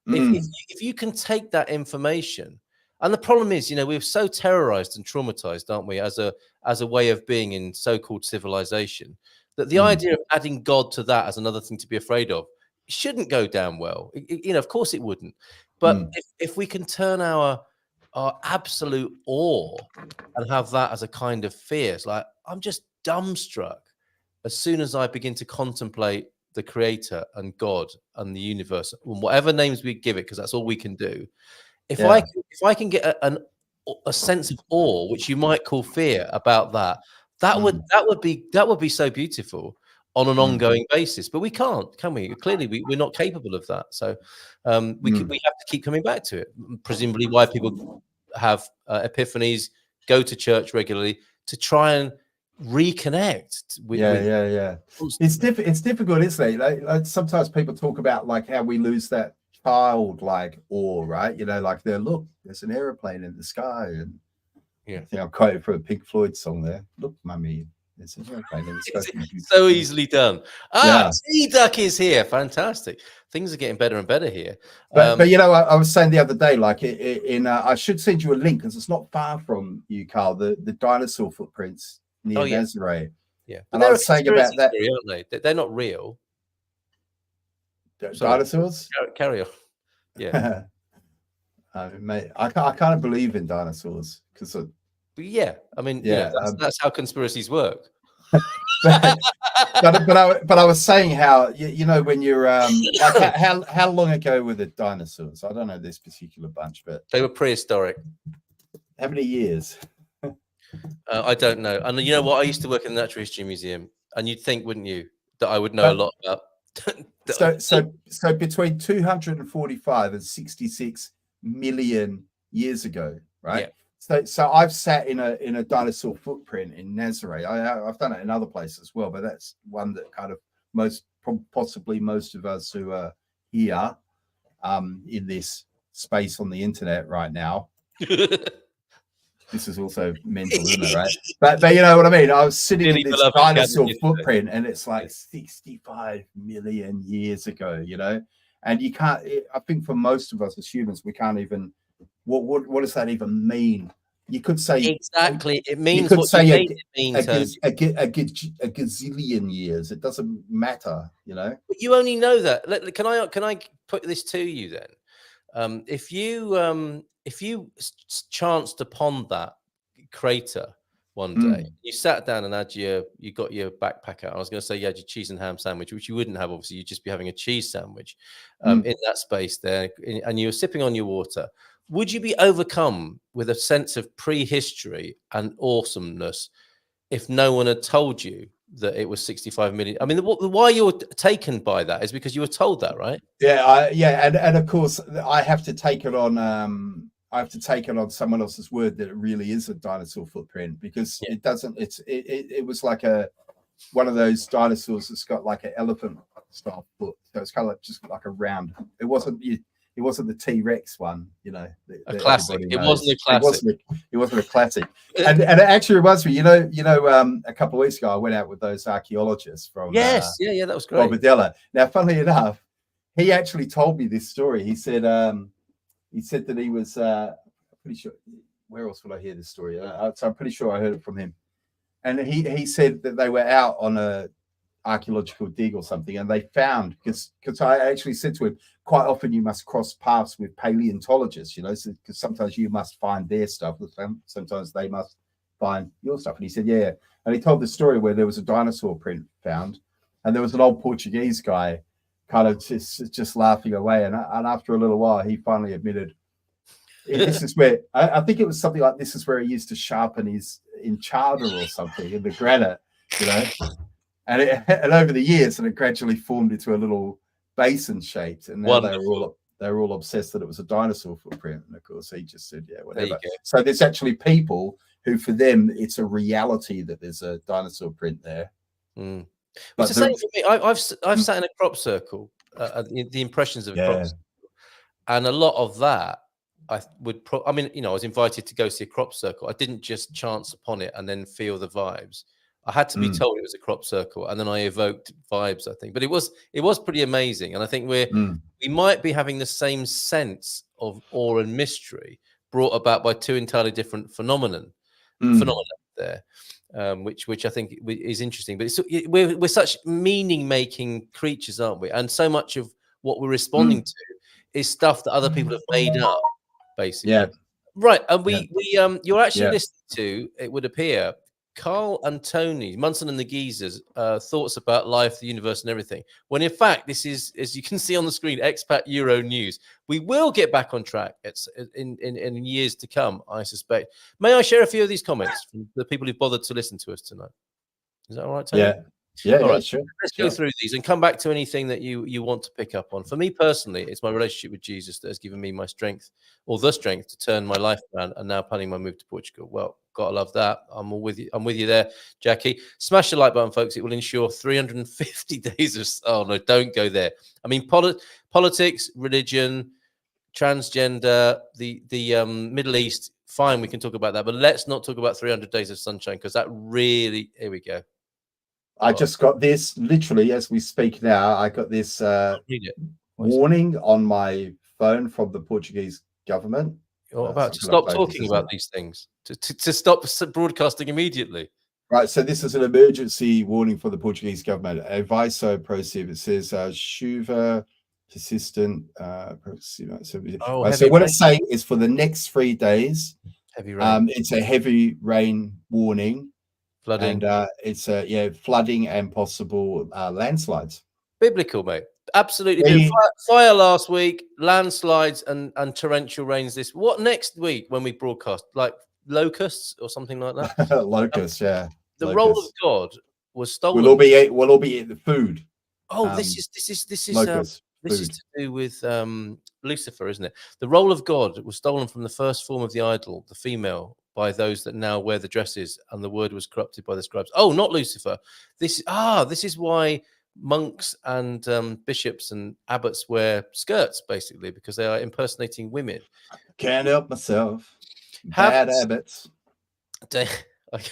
If you can take that information And the problem is, we're so terrorized and traumatized, aren't we, as a way of being in so-called civilization, that the idea of adding God to that as another thing to be afraid of shouldn't go down well. Of course it wouldn't. But if we can turn our absolute awe and have that as a kind of fear, it's like, I'm just dumbstruck as soon as I begin to contemplate the creator and God and the universe, and whatever names we give it, because that's all we can do. If I can get a sense of awe, which you might call fear, about that would be so beautiful on an ongoing basis. But we can't, can we? Clearly, we're not capable of that. So we have to keep coming back to it. Presumably, why people have epiphanies, go to church regularly, to try and reconnect with It's difficult, isn't it? Like sometimes people talk about like how we lose that childlike awe, right? Like there's an aeroplane in the sky, and I think I'm quoting from a Pink Floyd song there. Look, mummy, there's an aeroplane in the sky. So easily done. Sea Duck is here. Fantastic. Things are getting better and better here. But I was saying the other day, like I should send you a link because it's not far from you, Carl. The dinosaur footprints near Nazaré. Yeah, and I was saying about that. Theory, aren't they? They're not real. Dinosaurs? Carry on. Yeah. Mate, I kind of believe in dinosaurs because. I mean, that's how conspiracies work. but I was saying how when you're like how long ago were the dinosaurs? I don't know this particular bunch, but they were prehistoric. How many years? I don't know. And you know what? I used to work in the Natural History Museum, and you'd think, wouldn't you, that I would know a lot about. So between 245 and 66 million years ago, right? Yeah. So I've sat in a dinosaur footprint in Nazaré. I've done it in other places as well, but that's one that kind of possibly most of us who are here in this space on the internet right now. This is also mental, isn't it, right? But you know what I mean? I was sitting in this dinosaur footprint, and it's like 65 million years ago, and you can't, I think for most of us as humans, we can't even, what does that even mean? You could say exactly. It means you could what say you mean a gazillion years. It doesn't matter, But you only know that. Can I put this to you then? If you chanced upon that crater one day, you sat down and you got your backpack out. I was going to say you had your cheese and ham sandwich, which you wouldn't have. Obviously, you'd just be having a cheese sandwich in that space there, and you were sipping on your water. Would you be overcome with a sense of prehistory and awesomeness if no one had told you that it was 65 million? I mean, why you're taken by that is because you were told that, right? Yeah, and of course I have to take it on. I have to take it on someone else's word that it really is a dinosaur footprint, because it doesn't. It was like one of those dinosaurs that's got like an elephant style foot, so it's kind of just like a round. It wasn't the T-Rex one, A classic. It wasn't a classic. It wasn't a classic. And it actually reminds me, a couple of weeks ago, I went out with those archaeologists from that was great. Bobadilla. Now, funnily enough, he actually told me this story. He said that he was pretty sure. Where else would I hear this story? So I'm pretty sure I heard it from him. And he said that they were out on a archaeological dig or something, and they found, because I actually said to him, quite often you must cross paths with paleontologists, because sometimes you must find their stuff, sometimes they must find your stuff. And he said, yeah. And he told the story where there was a dinosaur print found, and there was an old Portuguese guy kind of just laughing away. And after a little while, he finally admitted, this is where, I think it was something like, this is where he used to sharpen his in chowder or something in the granite, And over the years, and it gradually formed into a little basin shaped, and now they were all obsessed that it was a dinosaur footprint. And of course, he just said, yeah, whatever. So there's actually people who, for them, it's a reality that there's a dinosaur print there. It's the same for me. I've sat in a crop circle, the impressions of a crop circle, and a lot of that I was invited to go see a crop circle. I didn't just chance upon it and then feel the vibes. I had to be told it was a crop circle, and then I evoked vibes, I think. But it was pretty amazing, and I think we might be having the same sense of awe and mystery brought about by two entirely different phenomena there, which I think is interesting. But we're such meaning-making creatures, aren't we? And so much of what we're responding to is stuff that other people have made up, basically. Yeah. Right. And you're actually listening to, it would appear, Carl and Tony, Munson and the Geezers, thoughts about life, the universe, and everything. When in fact, this is, as you can see on the screen, Expat Euro News. We will get back on track in years to come, I suspect. May I share a few of these comments from the people who've bothered to listen to us tonight? Is that all right, Tony? All right. Sure. Let's go through these and come back to anything that you want to pick up on. For me personally, it's my relationship with Jesus that has given me my strength, or the strength, to turn my life around, and now planning my move to Portugal. Well, gotta love that. I'm all with you. I'm with you there, Jackie. Smash the like button, folks. It will ensure 350 days of. Oh no, don't go there. I mean, politics, religion, transgender, the Middle East. Fine, we can talk about that, but let's not talk about 300 days of sunshine, because that really. Here we go. I just got this literally as we speak now. I got this warning on my phone from the Portuguese government. You're about to stop talking about these things, to stop broadcasting immediately. Right. So this is an emergency warning for the Portuguese government. Aviso proceed. It says chuva persistent. So what it's saying is for the next 3 days, heavy rain. It's a heavy rain warning. Flooding. And it's flooding and possible landslides. Biblical, mate. Absolutely. Fire last week, landslides and torrential rains this. What next week when we broadcast? Like locusts or something like that? Locusts, yeah. The role of God was stolen. We'll all be eating the food. Oh, this is locusts, this is to do with Lucifer, isn't it? The role of God was stolen from the first form of the idol, the female, by those that now wear the dresses, and the word was corrupted by the scribes. Oh, not Lucifer. This is why monks and bishops and abbots wear skirts, basically, because they are impersonating women. Can't help myself. Bad habits.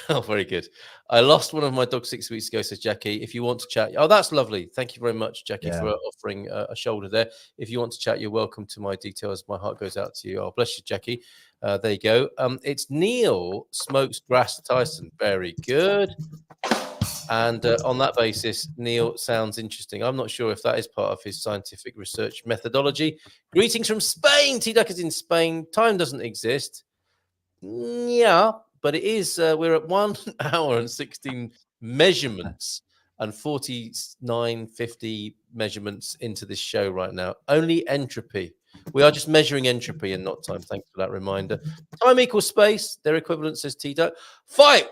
Oh, very good. I lost one of my dogs 6 weeks ago, says Jackie. If you want to chat, oh, that's lovely. Thank you very much, Jackie, for offering a shoulder there. If you want to chat, you're welcome to my details. My heart goes out to you. Oh, bless you, Jackie. There you go. It's Neil Smokes Grass Tyson. Very good. And on that basis, Neil sounds interesting. I'm not sure if that is part of his scientific research methodology. Greetings from Spain. T-Duck is in Spain. Time doesn't exist. Yeah, but it is. We're at 1 hour and 16 measurements and 49.50 measurements into this show right now. Only entropy. We are just measuring entropy and not time. Thanks for that reminder. Time equals space. Their equivalent, says T-Duck. Fight.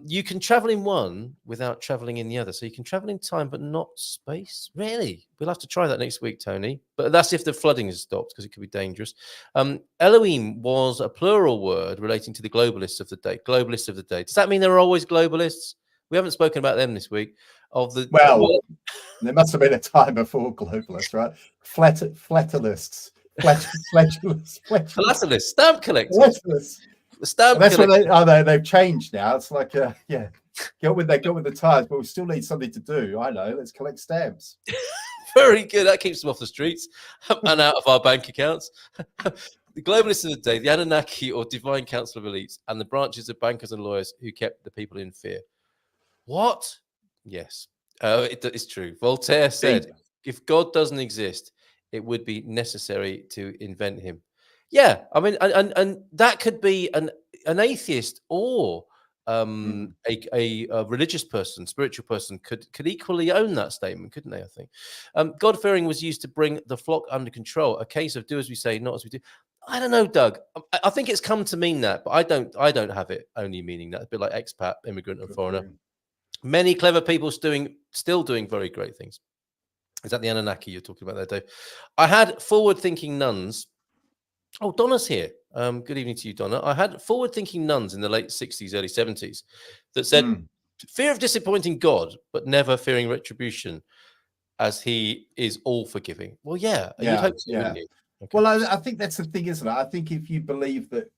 You can travel in one without traveling in the other. So you can travel in time, but not space. Really? We'll have to try that next week, Tony. But that's if the flooding has stopped, because it could be dangerous. Elohim was a plural word relating to the globalists of the day. Globalists of the day. Does that mean there are always globalists? We haven't spoken about them this week. There must have been a time before globalists, right? Philatelists, stamp collectors. The stamp. That's what they've changed now. It's like get with the times, but we still need something to do. I know. Let's collect stamps. Very good. That keeps them off the streets and out of our bank accounts. The globalists of the day, the Anunnaki or Divine Council of Elites, and the branches of bankers and lawyers who kept the people in fear. What? Yes, it's true. Voltaire said, if God doesn't exist, it would be necessary to invent him. Yeah, I mean, and that could be an atheist or a religious person, spiritual person could equally own that statement, couldn't they? I think God-fearing was used to bring the flock under control. A case of do as we say, not as we do. I don't know, Doug. I think it's come to mean that, but I don't have it only meaning that. A bit like expat, immigrant, and foreigner. Many clever people still doing very great things. Is that the Anunnaki you're talking about there, Dave? I had forward-thinking nuns. Oh, Donna's here. Good evening to you, Donna. I had forward-thinking nuns in the late 60s, early 70s that said, fear of disappointing God, but never fearing retribution, as he is all-forgiving. Well, yeah. You'd hope so, wouldn't you? Okay. Well, I think that's the thing, isn't it? I think if you believe that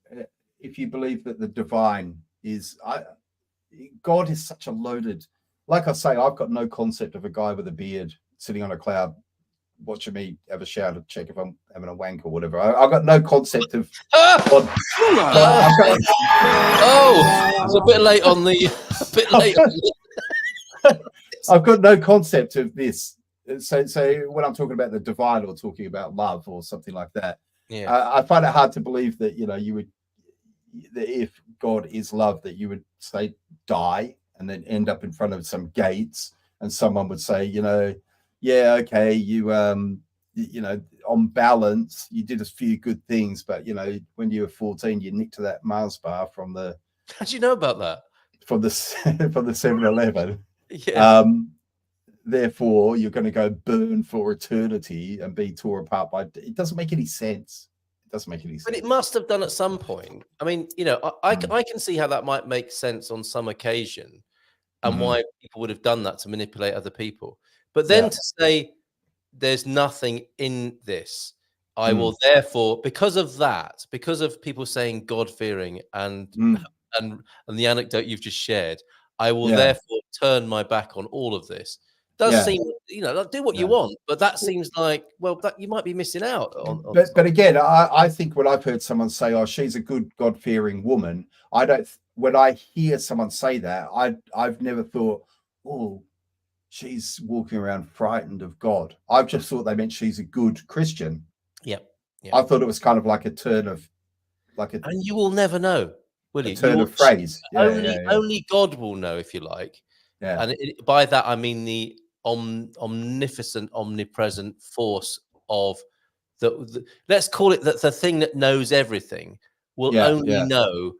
the divine is... God is such a loaded... Like I say, I've got no concept of a guy with a beard sitting on a cloud watching me have a shower to check if I'm having a wank or whatever. I've got no concept of God. It's a bit late on the. A bit late. I've got no concept of this. So when I'm talking about the divine or talking about love or something like that, I find it hard to believe that you would, that if God is love, that you would say die and then end up in front of some gates and someone would say, yeah, okay, you on balance, you did a few good things, but when you were 14, you nicked to that Mars bar from the. How do you know about that? From the 7-Eleven. Yeah. Therefore, you're going to go burn for eternity and be torn apart by. It doesn't make any sense. It doesn't make any sense. But it must have done at some point. I mean, I can see how that might make sense on some occasion, and why people would have done that to manipulate other people. But then to say there's nothing in this, I will therefore, because of that, because of people saying God-fearing and the anecdote you've just shared, I will therefore turn my back on all of this. Does seem, do what you want, but that seems like, well, that you might be missing out on. But again, I think when I've heard someone say, "Oh, she's a good God-fearing woman," I don't. When I hear someone say that, I've never thought, "Oh, she's walking around frightened of God." I've just thought they meant she's a good Christian. Yeah. I thought it was kind of like a turn of, and you will never know, will you? Turn of phrase. Only God will know, if you like. Yeah. And by that I mean the omnificent, omnipresent force of the let's call it the thing that knows everything will only know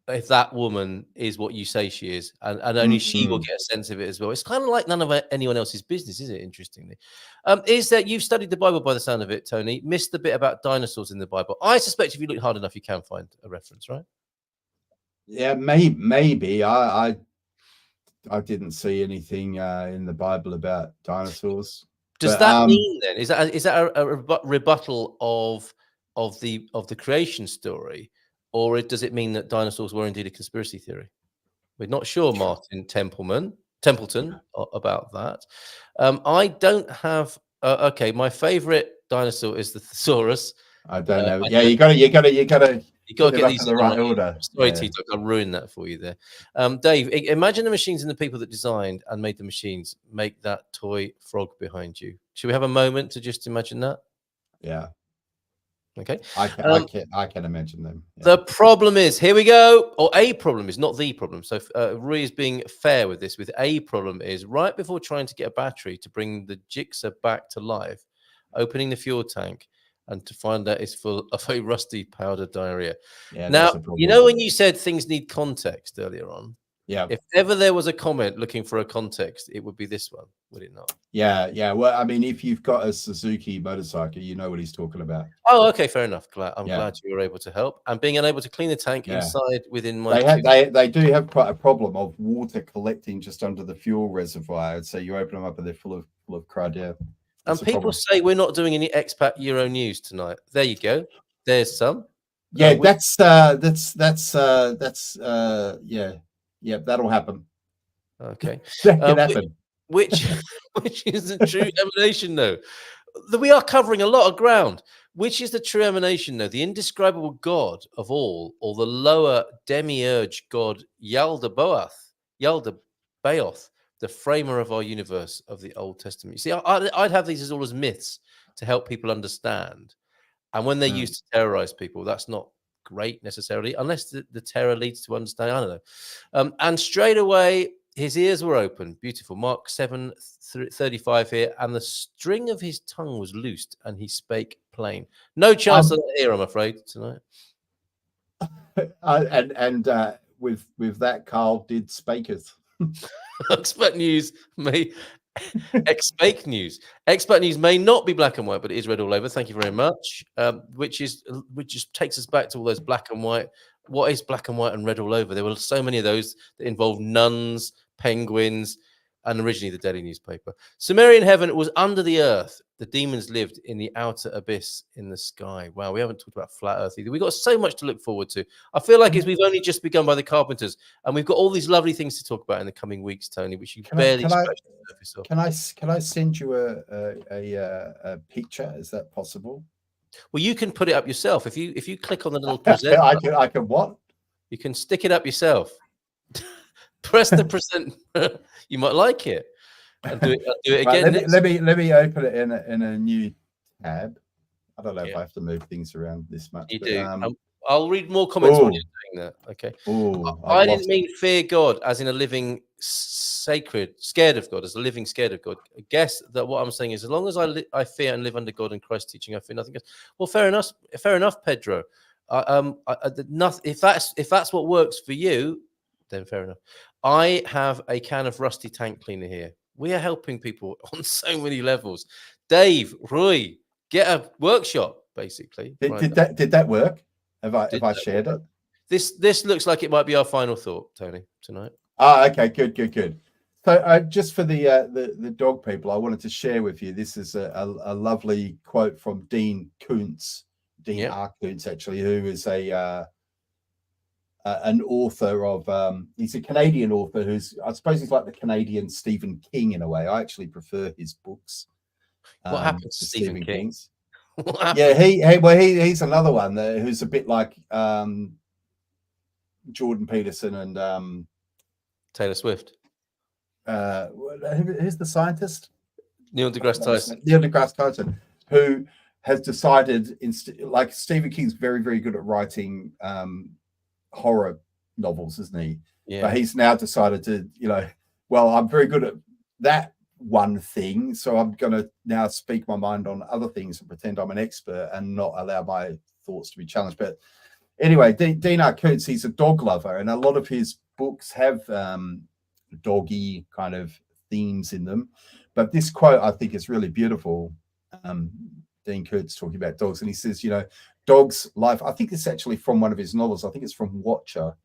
if that woman is what you say she is, and only she will get a sense of it as well. It's kind of like none of anyone else's business, is it? Interestingly, is that you've studied the Bible by the sound of it, Tony. Missed the bit about dinosaurs in the Bible. I suspect if you look hard enough, you can find a reference, right? Yeah, maybe. I didn't see anything in the Bible about dinosaurs. Does that mean then is that a rebuttal of the creation story, or does it mean that dinosaurs were indeed a conspiracy theory? We're not sure, Martin Templeton, about that. I don't have. Okay, my favorite dinosaur is the thesaurus. I don't know. Yeah, you got to. You got to get these in the right order. Sorry, Tito, I ruined that for you there. Dave, imagine the machines and the people that designed and made the machines make that toy frog behind you. Should we have a moment to just imagine that? Yeah. Okay. I can imagine them. Yeah. The problem is, here we go. Or a problem is not the problem. So Rui is being fair with this. With a problem is right before trying to get a battery to bring the Jigsaw back to life, opening the fuel tank, and to find out it's full of a rusty powder diarrhea. Yeah, now, when you said things need context earlier on, if ever there was a comment looking for a context, it would be this one, would it not? Yeah. Well, I mean, if you've got a Suzuki motorcycle, you know what he's talking about. Oh, okay, fair enough. I'm glad you were able to help. And being unable to clean the tank inside within my... They do have quite a problem of water collecting just under the fuel reservoir. So you open them up and they're full of crud, yeah. And people say we're not doing any expat Euro news tonight. There you go. There's some. Yeah, that'll happen. Okay. That can happen. Which is the true emanation, though. We are covering a lot of ground. Which is the true emanation, though? The indescribable God of all, or the lower demiurge God Yaldabaoth, the framer of our universe of the Old Testament. You see, I'd have these all as myths to help people understand. And when they're used to terrorize people, that's not great necessarily, unless the terror leads to understanding. I don't know. And straight away, his ears were open. Beautiful. Mark 7:35 here. And the string of his tongue was loosed, and he spake plain. No chance of that here, I'm afraid, tonight. With that, Carl did spaketh. Expat news Expat news may not be black and white, but it is red all over. Thank you very much. Which just takes us back to all those black and white. What is black and white and red all over? There were so many of those that involved nuns, penguins, and originally the Daily newspaper. Sumerian heaven was under the earth. The demons lived in the outer abyss in the sky. Wow, we haven't talked about flat earth either. We've got so much to look forward to. I feel like we've only just begun by the carpenters, and we've got all these lovely things to talk about in the coming weeks, Tony, which you barely scratched the surface of. Can I send you a picture? Is that possible? Well, you can put it up yourself. If you click on the little present, I can what? You can stick it up yourself. Press the present. You might like it. And do it again. Right, let me open it in a new tab. I don't know if I have to move things around this much. You do. I'll read more comments when you're doing that. Okay. I didn't mean fear God as in a living scared of God, as a living scared of God. I guess that what I'm saying is, as long as I fear and live under God and Christ's teaching, I fear nothing else. Well, fair enough, Pedro. If that's what works for you, then fair enough. I have a can of rusty tank cleaner here. We are helping people on so many levels. Dave, Roy, get a workshop, basically. Did that work? Have I shared it? This looks like it might be our final thought, Tony, tonight. Okay, good. So just for the dog people, I wanted to share with you. This is a lovely quote from Dean Koontz, R. Koontz, actually, who is an author of. He's a Canadian author who's, I suppose, he's like the Canadian Stephen King in a way. I actually prefer his books. What happened to Stephen King? Yeah, he's another one who's a bit like Jordan Peterson and Taylor Swift. Who's the scientist? Neil deGrasse Tyson. Neil deGrasse Tyson, who has decided, like Stephen King's very, very good at writing horror novels, isn't he? Yeah. But he's now decided to, well, I'm very good at that one thing, so I'm going to now speak my mind on other things and pretend I'm an expert and not allow my thoughts to be challenged. But anyway, Dean R. Koontz, he's a dog lover, and a lot of his books have doggy kind of themes in them. But this quote, I think, is really beautiful. Dean Koontz talking about dogs, and he says, dogs' life. I think it's actually from one of his novels. I think it's from Watcher.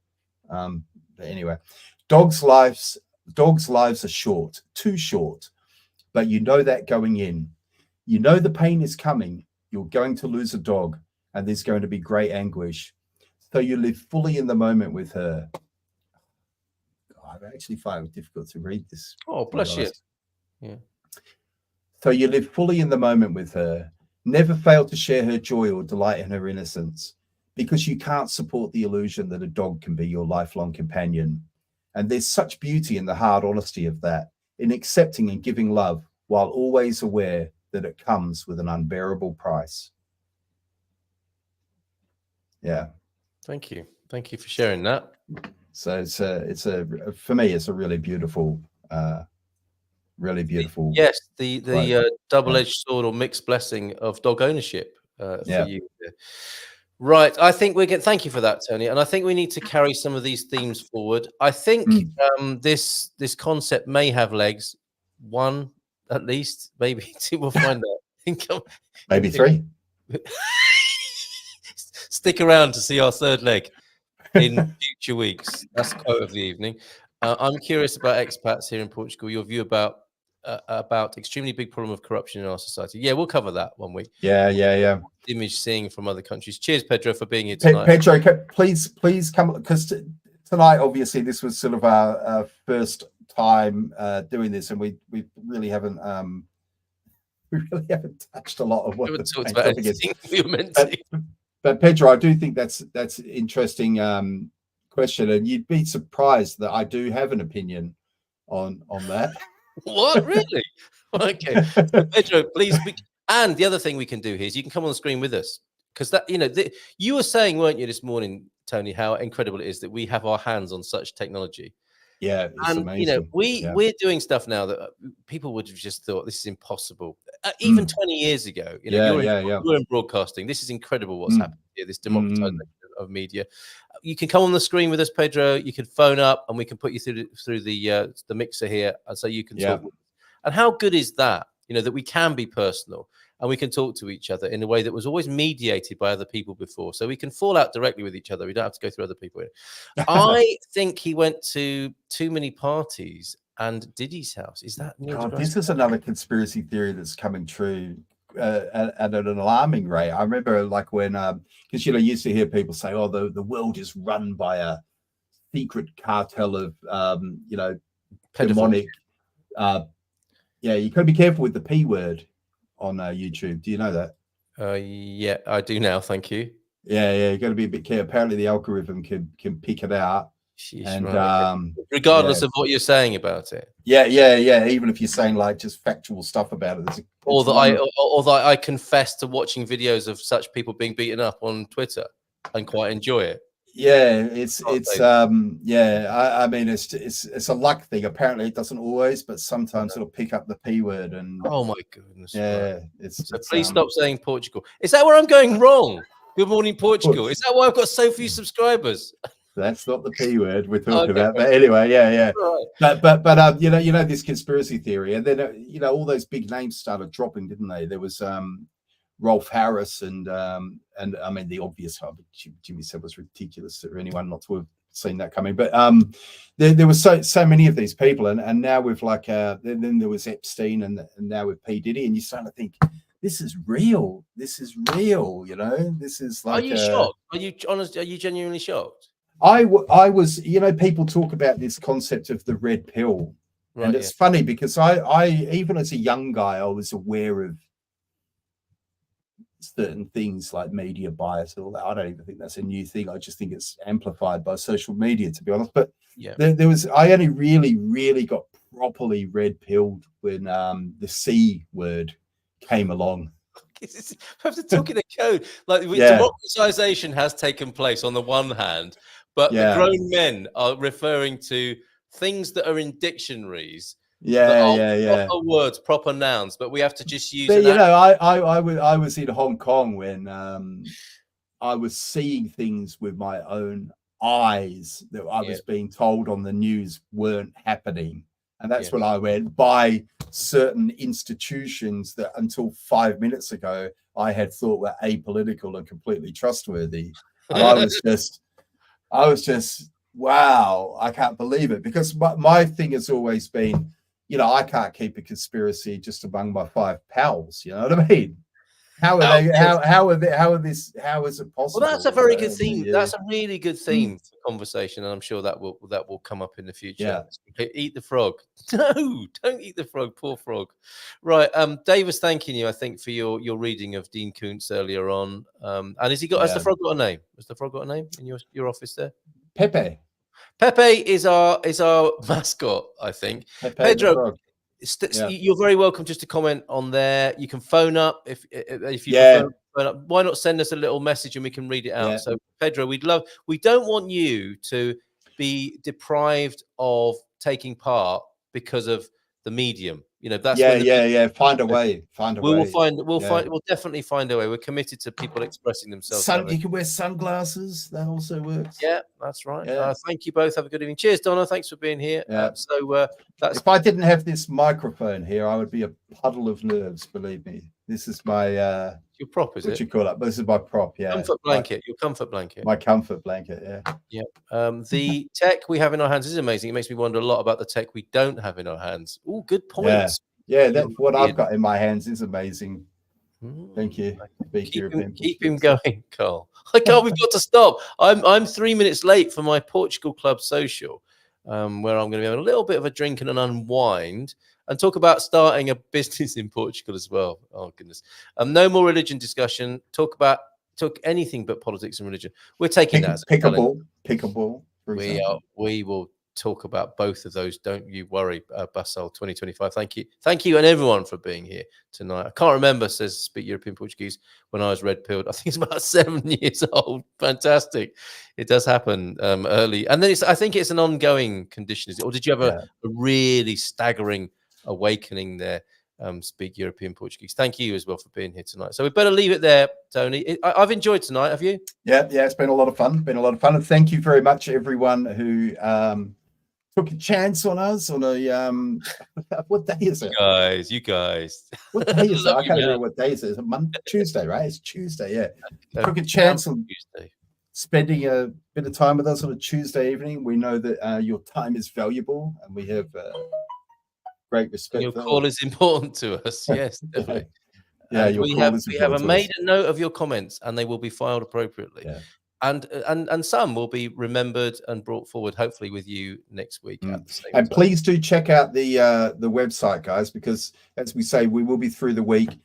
But anyway, dogs' lives are short, too short. But you know that going in. You know the pain is coming. You're going to lose a dog, and there's going to be great anguish. So you live fully in the moment with her. I actually find it difficult to read this. Oh, bless you. Yeah. So you live fully in the moment with her. Never fail to share her joy or delight in her innocence, because you can't support the illusion that a dog can be your lifelong companion. And there's such beauty in the hard honesty of that, in accepting and giving love while always aware that it comes with an unbearable price. Yeah. Thank you for sharing that. So for me, it's a really beautiful. Yes, the double-edged sword or mixed blessing of dog ownership for you. Right, I think thank you for that, Tony. And I think we need to carry some of these themes forward. I think this concept may have legs. One, at least, maybe two. We'll find out. Maybe three. Stick around to see our third leg in future weeks. That's the quote of the evening. I'm curious about expats here in Portugal. Your view about extremely big problem of corruption in our society. Yeah, we'll cover that one week. Yeah. Image seeing from other countries. Cheers, Pedro, for being here tonight. Pedro, please come, because tonight, obviously, this was sort of our first time doing this, and we really haven't touched a lot of what the talked about anything we were meant to. But Pedro, I do think that's an interesting question, and you'd be surprised that I do have an opinion on that. What, really? Okay, so Pedro, please. And the other thing we can do here is you can come on the screen with us, because that you were saying, weren't you, this morning, Tony, how incredible it is that we have our hands on such technology. Yeah, it's amazing. We're doing stuff now that people would have just thought this is impossible. Even 20 years ago, you're in broadcasting. This is incredible what's happened here. This democratization of media. You can come on the screen with us, Pedro. You can phone up, and we can put you through the mixer here, and so you can talk. And how good is that? That we can be personal and we can talk to each other in a way that was always mediated by other people before. So we can fall out directly with each other. We don't have to go through other people. I think he went to too many parties and Diddy's house. Is that Neil God, deGrasse? this is another conspiracy theory that's coming true at an alarming rate. I remember like when, because, you used to hear people say, oh, the world is run by a secret cartel of, demonic. Yeah, you got to be careful with the P word on YouTube. Do you know that? Yeah, I do now. Thank you. Yeah, you got to be a bit careful. Apparently, the algorithm can pick it out. Sheesh, and right. Regardless of what you're saying about it. Yeah. Even if you're saying like just factual stuff about it, or that I confess to watching videos of such people being beaten up on Twitter and quite enjoy it. Yeah, I mean it's a luck thing. Apparently it doesn't always, but sometimes it'll pick up the P word. And oh my goodness. Yeah, right. So please stop saying Portugal. Is that where I'm going wrong? Good morning, Portugal. Is that why I've got so few subscribers? That's not the P word we're talking about. But anyway, yeah. Right. But you know this conspiracy theory, and then all those big names started dropping, didn't they? There was Rolf Harris and I mean the obvious Jimmy said was ridiculous for anyone not to have seen that coming. But there was so many of these people, and now with like then there was Epstein, and now with P Diddy, and you start to think this is real. This is real. This is like. Are you shocked? Are you honest? Are you genuinely shocked? I was, people talk about this concept of the red pill, right, and it's funny because I even as a young guy, I was aware of certain things like media bias and all that. I don't even think that's a new thing. I just think it's amplified by social media, to be honest. But I only really got properly red pilled when the C word came along. We have to talk in a code. Like democratization has taken place on the one hand, but the grown men are referring to things that are in dictionaries. Proper words, proper nouns, but we have to just use. But I was in Hong Kong when I was seeing things with my own eyes that I was being told on the news weren't happening. And that's when I went by certain institutions that until 5 minutes ago I had thought were apolitical and completely trustworthy. And I was just, wow, I can't believe it. Because my thing has always been, I can't keep a conspiracy just among my 5 pals. You know what I mean? How is it possible? Well, that's a very good theme. That's a really good theme for conversation, and I'm sure that will come up in the future. Eat the frog. No, don't eat the frog. Poor frog. Right. Dave was thanking you, I think, for your reading of Dean Koontz earlier on. And has the frog got a name? Has the frog got a name in your office there? Pepe. Pepe is our mascot, I think. Pedro. You're very welcome just to comment on there. You can phone up if you prefer. Phone up. Why not send us a little message and we can read it out? So Pedro, we don't want you to be deprived of taking part because of the medium. That's find a way. We'll definitely find a way. We're committed to people expressing themselves. You can wear sunglasses. That also works. Yeah, that's right. Thank you both. Have a good evening. Cheers, Donna. Thanks for being here. If I didn't have this microphone here, I would be a puddle of nerves. Believe me. This is my your prop, is it? What you call it? This is my prop. Yeah. Comfort blanket. Your comfort blanket. My comfort blanket. Yeah. Yeah. The tech we have in our hands is amazing. It makes me wonder a lot about the tech we don't have in our hands. Oh, good points. Yeah, that's what I've got in my hands is amazing. Thank you. Keep him going, Carl. We've got to stop. I'm 3 minutes late for my Portugal Club social, where I'm going to be having a little bit of a drink and an unwind and talk about starting a business in Portugal as well. Oh goodness. No more religion discussion. Talk anything but politics and religion. We're taking that as a pickable. We will talk about both of those. Don't you worry, Basel 2025. Thank you and everyone for being here tonight. I can't remember, says Speak European Portuguese, when I was red pilled. I think it's about 7 years old. Fantastic. It does happen early, and then I think it's an ongoing condition, is it? Or did you have a really staggering awakening there? Speak European Portuguese. Thank you as well for being here tonight. So we better leave it there, Tony. I've enjoyed tonight. Have you? Yeah, it's been a lot of fun. And thank you very much, everyone who took a chance on us on a what day is it? You guys. What day is it? I can't remember what day is it. It's Tuesday, right? It's Tuesday, yeah. Took a chance on Tuesday. Spending a bit of time with us on a Tuesday evening. We know that your time is valuable, and we have great respect. Your for call is important to us. Yes, definitely. Yeah, And your we call have is we have important to made us. a note of your comments, and they will be filed appropriately. Yeah. And some will be remembered and brought forward, hopefully with you next week at the same And time. please do check out the website, guys, because as we say, we will be through the week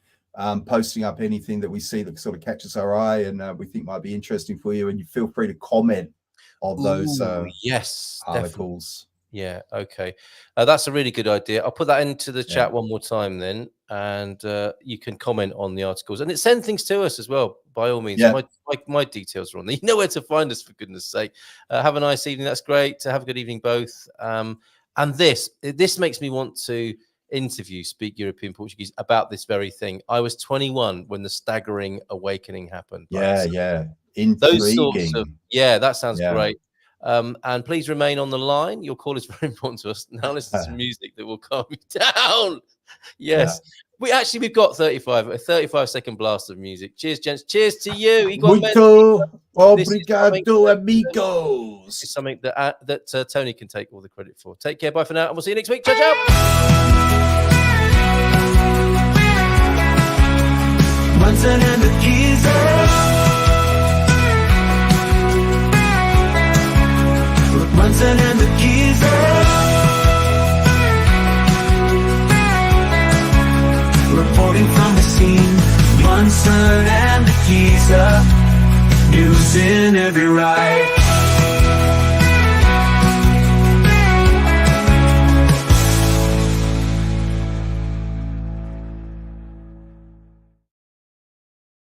posting up anything that we see that sort of catches our eye and we think might be interesting for you. And you feel free to comment on those yes, articles. Definitely. Yeah, okay. That's a really good idea. I'll put that into the chat one more time then, and you can comment on the articles. And send things to us as well, by all means. Yeah. My details are on there. You know where to find us, for goodness sake. Have a nice evening. That's great. Have a good evening, both. And this makes me want to interview Speak European Portuguese about this very thing. I was 21 when the staggering awakening happened. Yeah. Intriguing. Those sorts of, that sounds great. And please remain on the line. Your call is very important to us. Now listen to some music that will calm you down. Yes. Yeah. We've got 35-second blast of music. Cheers, gents. Cheers to you. Muito obrigado, amigos. It's something that Tony can take all the credit for. Take care. Bye for now. And we'll see you next week. Ciao, ciao. Munson and the geezer. Munson and the geezer. Reporting from the scene. Munson and the geezer. News in every right.